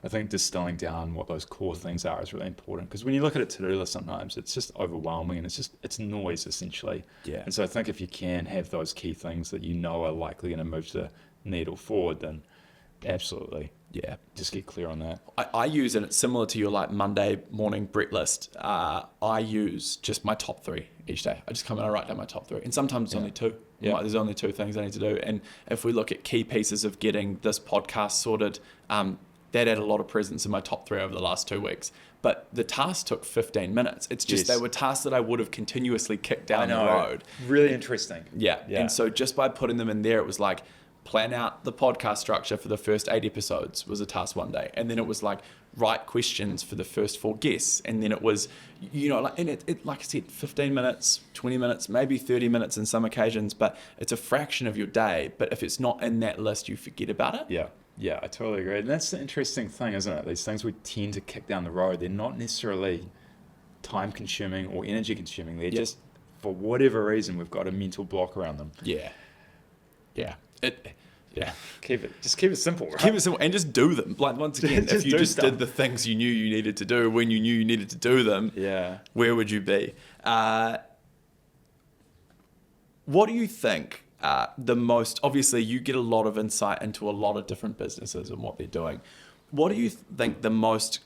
Speaker 2: I think distilling down what those core things are is really important, because when you look at a to-do list, sometimes it's just overwhelming and it's noise essentially. And so I think if you can have those key things that are likely going to move the needle forward, then absolutely.
Speaker 1: Yeah.
Speaker 2: Just get clear on that.
Speaker 1: I use, and it's similar to your like Monday morning Brett list. I use just my top 3 each day. I just come and I write down my top 3, and sometimes it's only 2.
Speaker 2: Yeah.
Speaker 1: Like, there's only 2 things I need to do. And if we look at key pieces of getting this podcast sorted, that had a lot of presence in my top 3 over the last 2 weeks. But the task took 15 minutes. It's just they were tasks that I would have continuously kicked down the road.
Speaker 2: Really interesting.
Speaker 1: Yeah. And so just by putting them in there, it was like, plan out the podcast structure for the first 8 episodes was a task one day. And then it was like, write questions for the first 4 guests. And then it was, like, and it like I said, 15 minutes, 20 minutes, maybe 30 minutes in some occasions, but it's a fraction of your day. But if it's not in that list, you forget about it.
Speaker 2: Yeah, I totally agree. And that's the interesting thing, isn't it? These things we tend to kick down the road, they're not necessarily time consuming or energy consuming. They're just, for whatever reason, we've got a mental block around them.
Speaker 1: Yeah.
Speaker 2: Keep it simple, right?
Speaker 1: Keep it simple and just do them. Like, once again, if you just did the things you knew you needed to do when you knew you needed to do them, where would you be? What do you think the most, obviously you get a lot of insight into a lot of different businesses and what they're doing. What do you think the most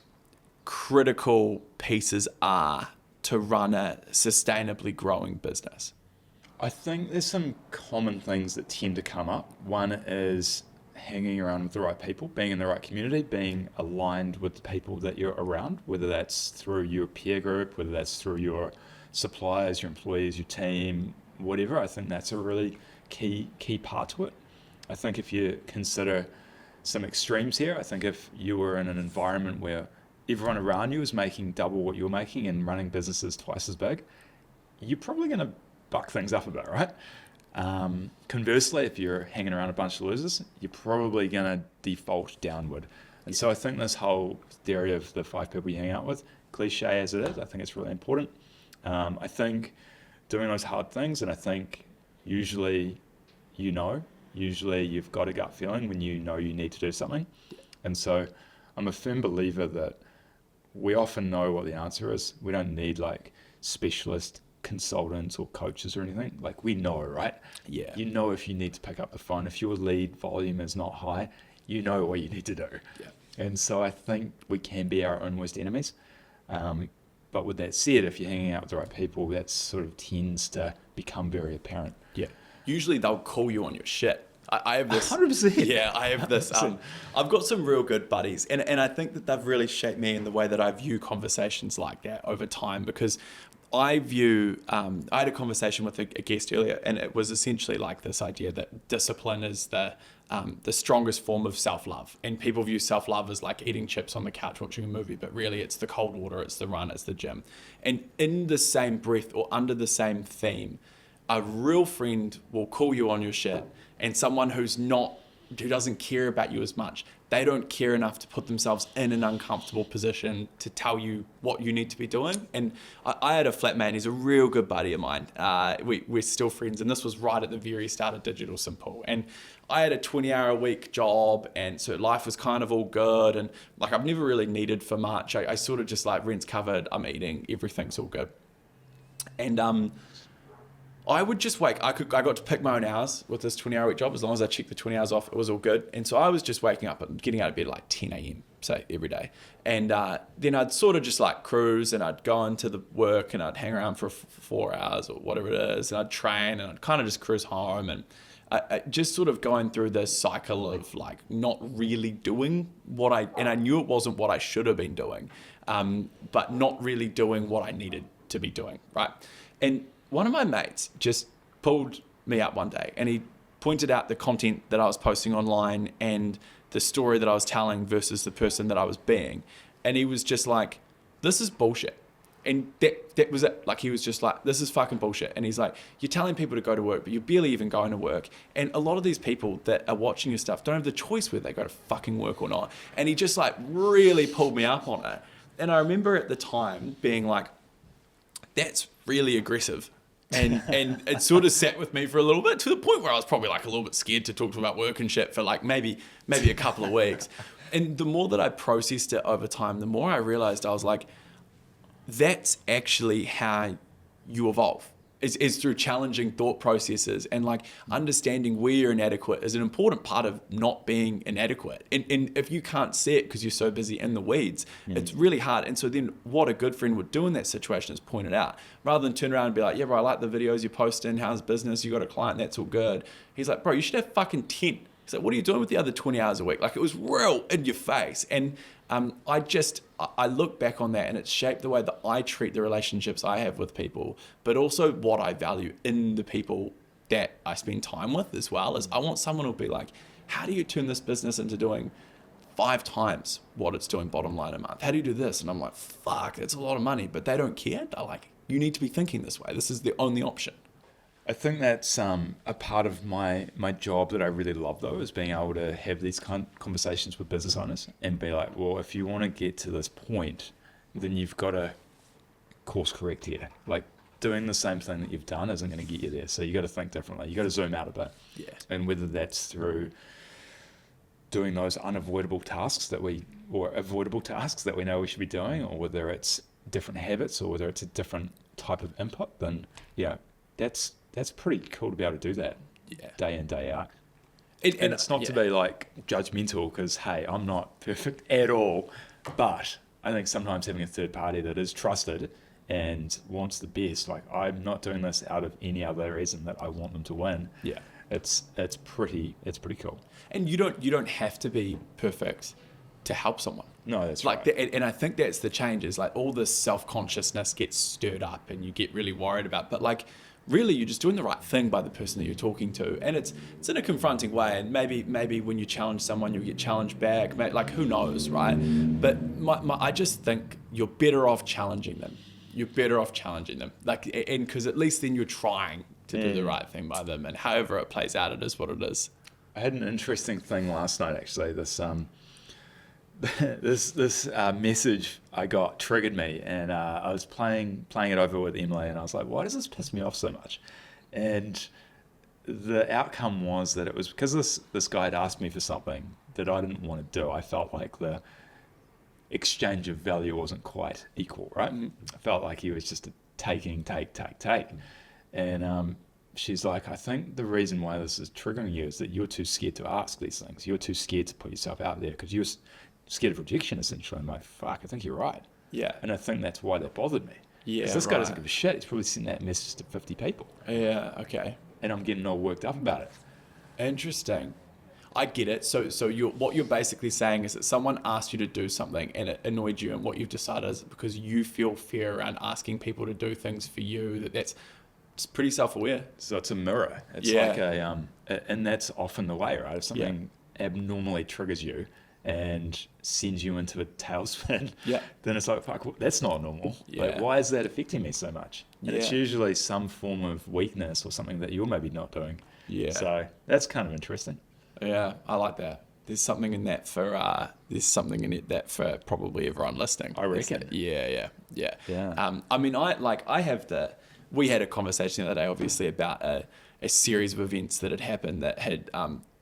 Speaker 1: critical pieces are to run a sustainably growing business?
Speaker 2: I think there's some common things that tend to come up. One is hanging around with the right people, being in the right community, being aligned with the people that you're around, whether that's through your peer group, whether that's through your suppliers, your employees, your team, whatever. I think that's a really key part to it. I think if you consider some extremes here, I think if you were in an environment where everyone around you is making double what you're making and running businesses twice as big, you're probably going to buck things up a bit, right? Conversely, if you're hanging around a bunch of losers, you're probably going to default downward. And so I think this whole theory of the 5 people you hang out with, cliche as it is, I think it's really important. I think doing those hard things, and I think usually you've got a gut feeling when you know you need to do something. And so I'm a firm believer that we often know what the answer is. We don't need like specialist consultants or coaches or anything. Like, we know, right?
Speaker 1: Yeah.
Speaker 2: You know, if you need to pick up the phone, if your lead volume is not high, you know what you need to do.
Speaker 1: Yeah.
Speaker 2: And so I think we can be our own worst enemies. But with that said, if you're hanging out with the right people, that sort of tends to become very apparent.
Speaker 1: Yeah. Usually they'll call you on your shit. I have this
Speaker 2: 100%.
Speaker 1: Yeah, I have this. I've got some real good buddies, and I think that they've really shaped me in the way that I view conversations like that over time, because I view, I had a conversation with a guest earlier, and it was essentially like this idea that discipline is the strongest form of self-love. And people view self-love as like eating chips on the couch watching a movie, but really it's the cold water, it's the run, it's the gym. And in the same breath or under the same theme, a real friend will call you on your shit, and someone who doesn't care about you as much, they don't care enough to put themselves in an uncomfortable position to tell you what you need to be doing. And I had a flatmate, he's a real good buddy of mine. We're still friends, and this was right at the very start of Digital Simple. And I had a 20-hour-a-week job, and so life was kind of all good. And like, I've never really needed for much. I sort of just like, rent's covered, I'm eating, everything's all good. And I would just I got to pick my own hours with this 20-hour-week job. As long as I checked the 20 hours off, it was all good. And so I was just waking up and getting out of bed at like 10 a.m, say, every day. And then I'd sort of just like cruise, and I'd go into the work, and I'd hang around for 4 hours or whatever it is. And I'd train, and I'd kind of just cruise home. And I just sort of going through this cycle of like not really doing and I knew it wasn't what I should have been doing, but not really doing what I needed to be doing, right? And one of my mates just pulled me up one day, and he pointed out the content that I was posting online and the story that I was telling versus the person that I was being. And he was just like, this is bullshit. And that was it. Like, he was just like, this is fucking bullshit. And he's like, you're telling people to go to work, but you're barely even going to work. And a lot of these people that are watching your stuff don't have the choice whether they go to fucking work or not. And he just like really pulled me up on it. And I remember at the time being like, that's really aggressive. And it sort of sat with me for a little bit, to the point where I was probably like a little bit scared to talk to him about work and shit for like maybe a couple of weeks. And the more that I processed it over time, the more I realized I was like, that's actually how you evolve. is through challenging thought processes, and like understanding where you're inadequate is an important part of not being inadequate. And if you can't see it because you're so busy in the weeds, it's really hard. And so then what a good friend would do in that situation is point it out, rather than turn around and be like, yeah, bro, I like the videos you're posting. How's business? You got a client? That's all good. He's like, bro, you should have fucking 10. He's like, what are you doing with the other 20 hours a week? Like, it was real in your face. And I look back on that, and it's shaped the way that I treat the relationships I have with people, but also what I value in the people that I spend time with as well. Is I want someone who'll be like, how do you turn this business into doing 5 times what it's doing bottom line a month? How do you do this? And I'm like, fuck, it's a lot of money, but they don't care. They're like, you need to be thinking this way. This is the only option.
Speaker 2: I think that's a part of my job that I really love, though, is being able to have these conversations with business owners and be like, well, if you want to get to this point, then you've got to course correct here. Like, doing the same thing that you've done isn't going to get you there. So you got to think differently. You got to zoom out a bit.
Speaker 1: Yeah.
Speaker 2: And whether that's through doing those avoidable tasks that we know we should be doing, or whether it's different habits, or whether it's a different type of input, then yeah, that's pretty cool to be able to do that day in, day out. And it's not to be like judgmental, because, hey, I'm not perfect at all. But I think sometimes having a third party that is trusted and wants the best, like, I'm not doing this out of any other reason that I want them to win.
Speaker 1: Yeah.
Speaker 2: It's pretty cool.
Speaker 1: And you don't have to be perfect to help someone.
Speaker 2: No, that's
Speaker 1: like
Speaker 2: right.
Speaker 1: And I think that's the change, is like all this self-consciousness gets stirred up and you get really worried about, but like, really, you're just doing the right thing by the person that you're talking to, and it's in a confronting way. And maybe when you challenge someone, you'll get challenged back. Like, who knows, right? But I just think you're better off challenging them. You're better off challenging them, like, and because at least then you're trying to do the right thing by them. And however it plays out, it is what it is.
Speaker 2: I had an interesting thing last night, actually. This message I got triggered me, and I was playing it over with Emily, and I was like, why does this piss me off so much? And the outcome was that it was because this guy had asked me for something that I didn't want to do. I felt like the exchange of value wasn't quite equal, right? I felt like he was just a take. And she's like, I think the reason why this is triggering you is that you're too scared to ask these things. You're too scared to put yourself out there because you're scared of rejection, essentially. I'm like, fuck, I think you're right.
Speaker 1: Yeah.
Speaker 2: And I think that's why that bothered me.
Speaker 1: Yeah.
Speaker 2: Because this guy doesn't give a shit. He's probably sent that message to 50 people.
Speaker 1: Yeah, okay.
Speaker 2: And I'm getting all worked up about it.
Speaker 1: Interesting. I get it. So what you're basically saying is that someone asked you to do something and it annoyed you, and what you've decided is because you feel fear around asking people to do things for you, that's it's pretty self-aware.
Speaker 2: So it's a mirror. It's like and that's often the way, right? If something abnormally triggers you and sends you into a tailspin, then it's like, fuck, that's not normal. Like, why is that affecting me so much? And it's usually some form of weakness or something that you're maybe not doing. Yeah. So that's kind of interesting.
Speaker 1: Yeah, I like that. There's something in that for probably everyone listening.
Speaker 2: I reckon.
Speaker 1: Yeah. I mean, we had a conversation the other day, obviously, about a series of events that had happened that had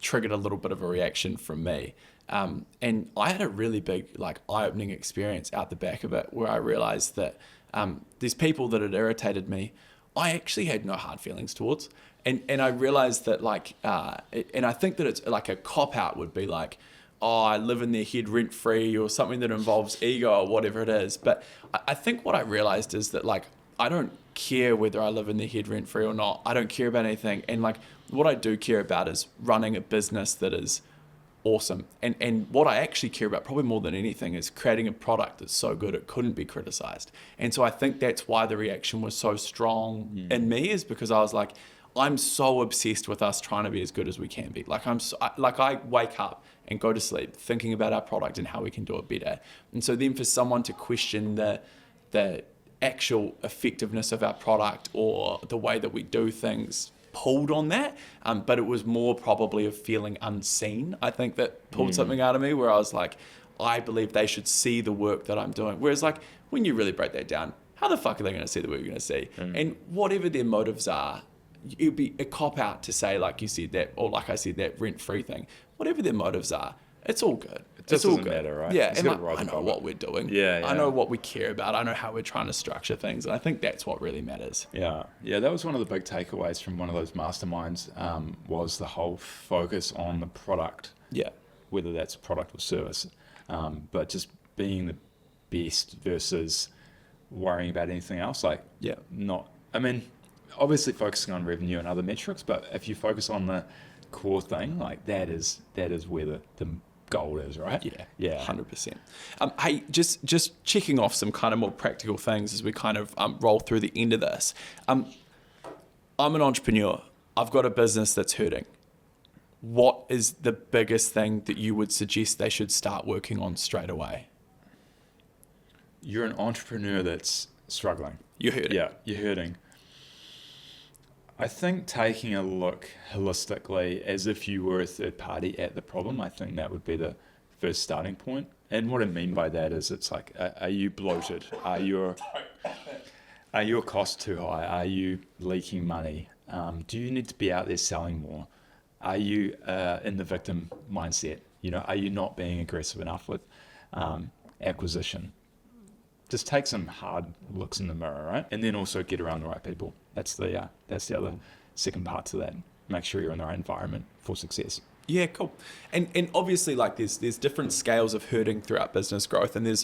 Speaker 1: triggered a little bit of a reaction from me. And I had a really big, like, eye-opening experience out the back of it, where I realized that these people that had irritated me, I actually had no hard feelings towards. And I realized that, like, and I think that it's like a cop-out would be like, oh, I live in their head rent-free, or something that involves ego or whatever it is. But I think what I realized is that, like, I don't care whether I live in their head rent-free or not. I don't care about anything. And, like, what I do care about is running a business that is awesome. And what I actually care about, probably more than anything, is creating a product that's so good it couldn't be criticized. And so I think that's why the reaction was so strong in me, is because I was like, I'm so obsessed with us trying to be as good as we can be. Like, I wake up and go to sleep thinking about our product and how we can do it better. And so then for someone to question the actual effectiveness of our product or the way that we do things pulled on that, but it was more probably of feeling unseen. I think that pulled something out of me, where I was like, I believe they should see the work that I'm doing. Whereas, like, when you really break that down, how the fuck are they going to see the work you're going to see? And whatever their motives are, it would be a cop-out to say, like you said, that, or like I said, that rent-free thing. Whatever their motives are, it's all good.
Speaker 2: just
Speaker 1: all
Speaker 2: doesn't
Speaker 1: good.
Speaker 2: matter, right?
Speaker 1: Yeah,
Speaker 2: He's
Speaker 1: and
Speaker 2: gotta ride
Speaker 1: I
Speaker 2: the
Speaker 1: know
Speaker 2: boat.
Speaker 1: what we're doing.
Speaker 2: Yeah,
Speaker 1: I know what we care about. I know how we're trying to structure things, and I think that's what really matters.
Speaker 2: Yeah, that was one of the big takeaways from one of those masterminds, was the whole focus on the product,
Speaker 1: Yeah,
Speaker 2: whether that's product or service, but just being the best versus worrying about anything else. Like,
Speaker 1: yeah,
Speaker 2: I mean, obviously focusing on revenue and other metrics, but if you focus on the core thing, like that is where the goal is, right?
Speaker 1: yeah, 100%. Hey, just checking off some kind of more practical things as we kind of roll through the end of this. I'm an entrepreneur. I've got a business that's hurting. What is the biggest thing that you would suggest they should start working on straight away?
Speaker 2: You're an entrepreneur that's struggling.
Speaker 1: You're hurting.
Speaker 2: Yeah, you're hurting. I think taking a look holistically as if you were a third party at the problem, I think that would be the first starting point. And what I mean by that is it's like, are you bloated? Are your costs too high? Are you leaking money? Do you need to be out there selling more? Are you in the victim mindset? Are you not being aggressive enough with acquisition? Just take some hard looks in the mirror, right? And then also get around the right people. That's the other second part to that. Make sure you're in the right environment for success.
Speaker 1: Yeah, cool. And obviously, like there's different scales of hurting throughout business growth, and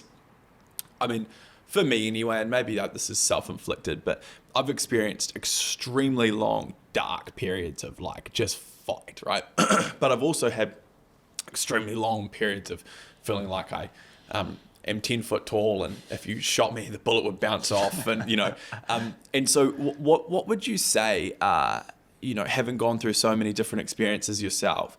Speaker 1: for me anyway, and maybe this is self-inflicted, but I've experienced extremely long, dark periods of like just fight, right? But I've also had extremely long periods of feeling like I am 10 foot tall, and if you shot me, the bullet would bounce off, and and so what would you say, having gone through so many different experiences yourself,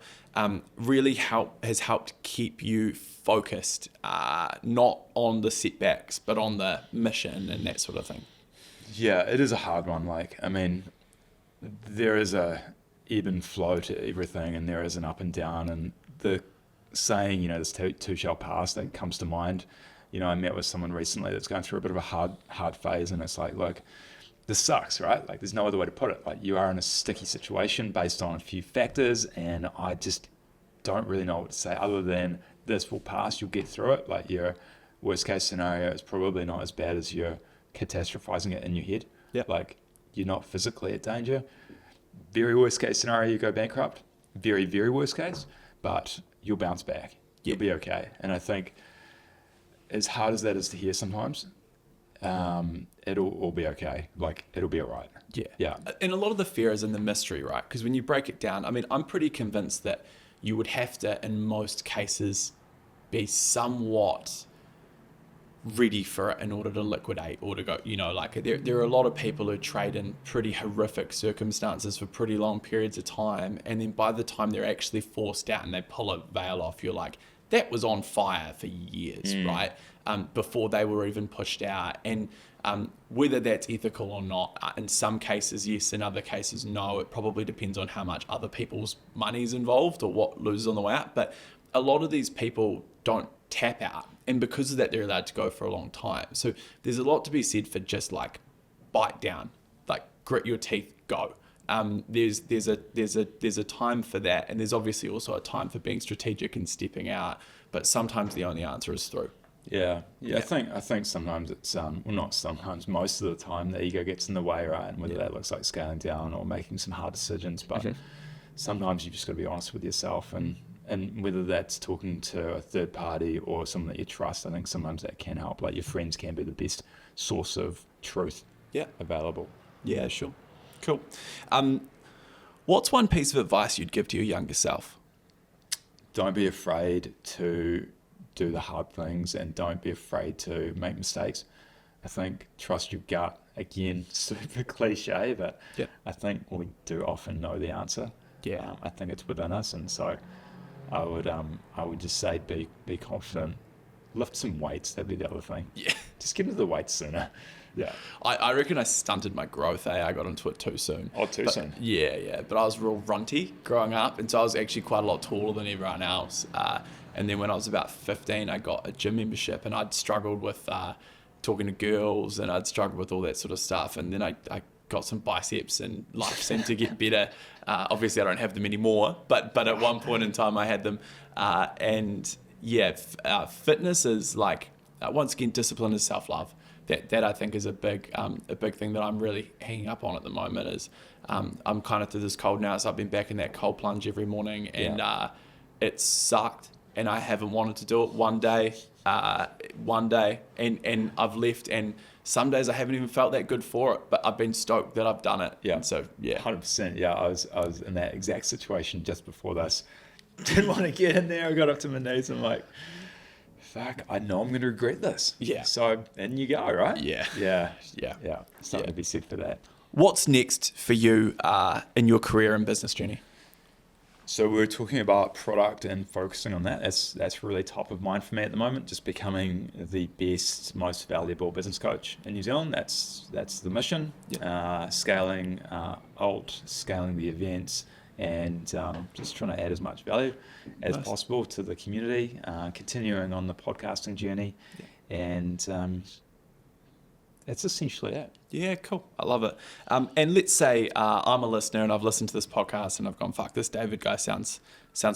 Speaker 1: really has helped keep you focused, not on the setbacks, but on the mission and that sort of thing?
Speaker 2: Yeah, it is a hard one. Like, I mean, there is a ebb and flow to everything, and there is an up and down, and the saying, this too shall pass, that comes to mind. I met with someone recently that's going through a bit of a hard phase, and it's like, look, this sucks, right? Like, there's no other way to put it. Like, you are in a sticky situation based on a few factors, and I just don't really know what to say other than this will pass, you'll get through it. Like, your worst case scenario is probably not as bad as you're catastrophizing it in your head.
Speaker 1: Yeah.
Speaker 2: Like, you're not physically at danger. Very worst case scenario, you go bankrupt. Very, very worst case, but you'll bounce back. You'll be okay. And I think, as hard as that is to hear sometimes, it'll all be okay. Like, it'll be all right. Yeah.
Speaker 1: And a lot of the fear is in the mystery, right? Because when you break it down, I'm pretty convinced that you would have to, in most cases, be somewhat ready for it in order to liquidate or to go, there are a lot of people who trade in pretty horrific circumstances for pretty long periods of time. And then by the time they're actually forced out and they pull a veil off, you're like, that was on fire for years, right? Before they were even pushed out. And whether that's ethical or not, in some cases, yes, in other cases, no. It probably depends on how much other people's money's involved or what loses on the way out. But a lot of these people don't tap out. And because of that, they're allowed to go for a long time. So there's a lot to be said for just like bite down, like grit your teeth, go. There's a time for that, and there's obviously also a time for being strategic and stepping out. But sometimes the only answer is through.
Speaker 2: Yeah. I think sometimes it's not sometimes, most of the time the ego gets in the way, right? And whether that looks like scaling down or making some hard decisions, but sometimes you just got to be honest with yourself, and whether that's talking to a third party or someone that you trust, I think sometimes that can help. Like, your friends can be the best source of truth available.
Speaker 1: Yeah, sure. Cool. What's one piece of advice you'd give to your younger self?
Speaker 2: Don't be afraid to do the hard things, and don't be afraid to make mistakes. I think trust your gut. Again, super cliche, but I think we do often know the answer. I think it's within us, and so I would just say be confident. Lift some weights. That'd be the other thing. Just get into the weights sooner.
Speaker 1: I reckon I stunted my growth. I got into it too soon.
Speaker 2: Too soon.
Speaker 1: Yeah. But I was real runty growing up, and so I was actually quite a lot taller than everyone else. And then when I was about 15, I got a gym membership, and I'd struggled with talking to girls, and I'd struggled with all that sort of stuff. And then I got some biceps, and life seemed to get better. Obviously, I don't have them anymore, but at one point in time, I had them. And fitness is like, once again, discipline is self-love. That I think is a big thing that I'm really hanging up on at the moment is I'm kind of through this cold now, so I've been back in that cold plunge every morning, and it sucked, and I haven't wanted to do it one day, and I've left, and some days I haven't even felt that good for it, but I've been stoked that I've done it.
Speaker 2: Yeah.
Speaker 1: And so
Speaker 2: 100%. Yeah, I was in that exact situation just before this. Didn't want to get in there. I got up to my knees. I'm like, fuck, I know I'm going to regret this.
Speaker 1: Yeah.
Speaker 2: So in you go, right?
Speaker 1: Yeah.
Speaker 2: Something to be said for that.
Speaker 1: What's next for you in your career and business journey?
Speaker 2: So we're talking about product and focusing on that. That's really top of mind for me at the moment. Just becoming the best, most valuable business coach in New Zealand. That's the mission.
Speaker 1: Yep.
Speaker 2: Scaling Alt, scaling the events, and just trying to add as much value as possible to the community. Continuing on the podcasting journey, and that's essentially it.
Speaker 1: Yeah, cool. I love it. And let's say I'm a listener and I've listened to this podcast and I've gone, fuck, this David guy sounds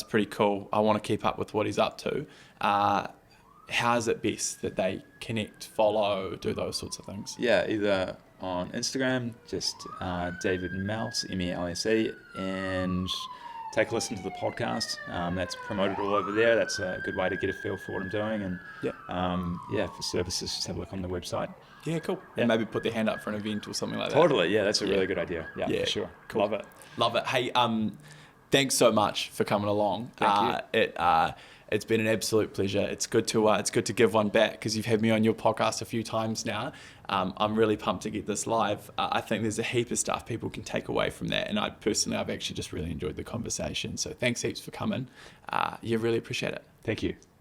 Speaker 1: pretty cool. I want to keep up with what he's up to. How is it best that they connect, follow, do those sorts of things?
Speaker 2: Yeah, either on Instagram, just David Melse, Melse, and take a listen to the podcast. That's promoted all over there. That's a good way to get a feel for what I'm doing. And for services, just have a look on the website.
Speaker 1: Yeah, cool. Yeah. And maybe put their hand up for an event or something like that.
Speaker 2: Totally, yeah, that's a really good idea. Yeah, for sure.
Speaker 1: Cool.
Speaker 2: Love it.
Speaker 1: Hey, thanks so much for coming along.
Speaker 2: Thank you.
Speaker 1: It's been an absolute pleasure. It's good to give one back because you've had me on your podcast a few times now. I'm really pumped to get this live. I think there's a heap of stuff people can take away from that, and I've actually just really enjoyed the conversation. So thanks heaps for coming. Really appreciate it.
Speaker 2: Thank you.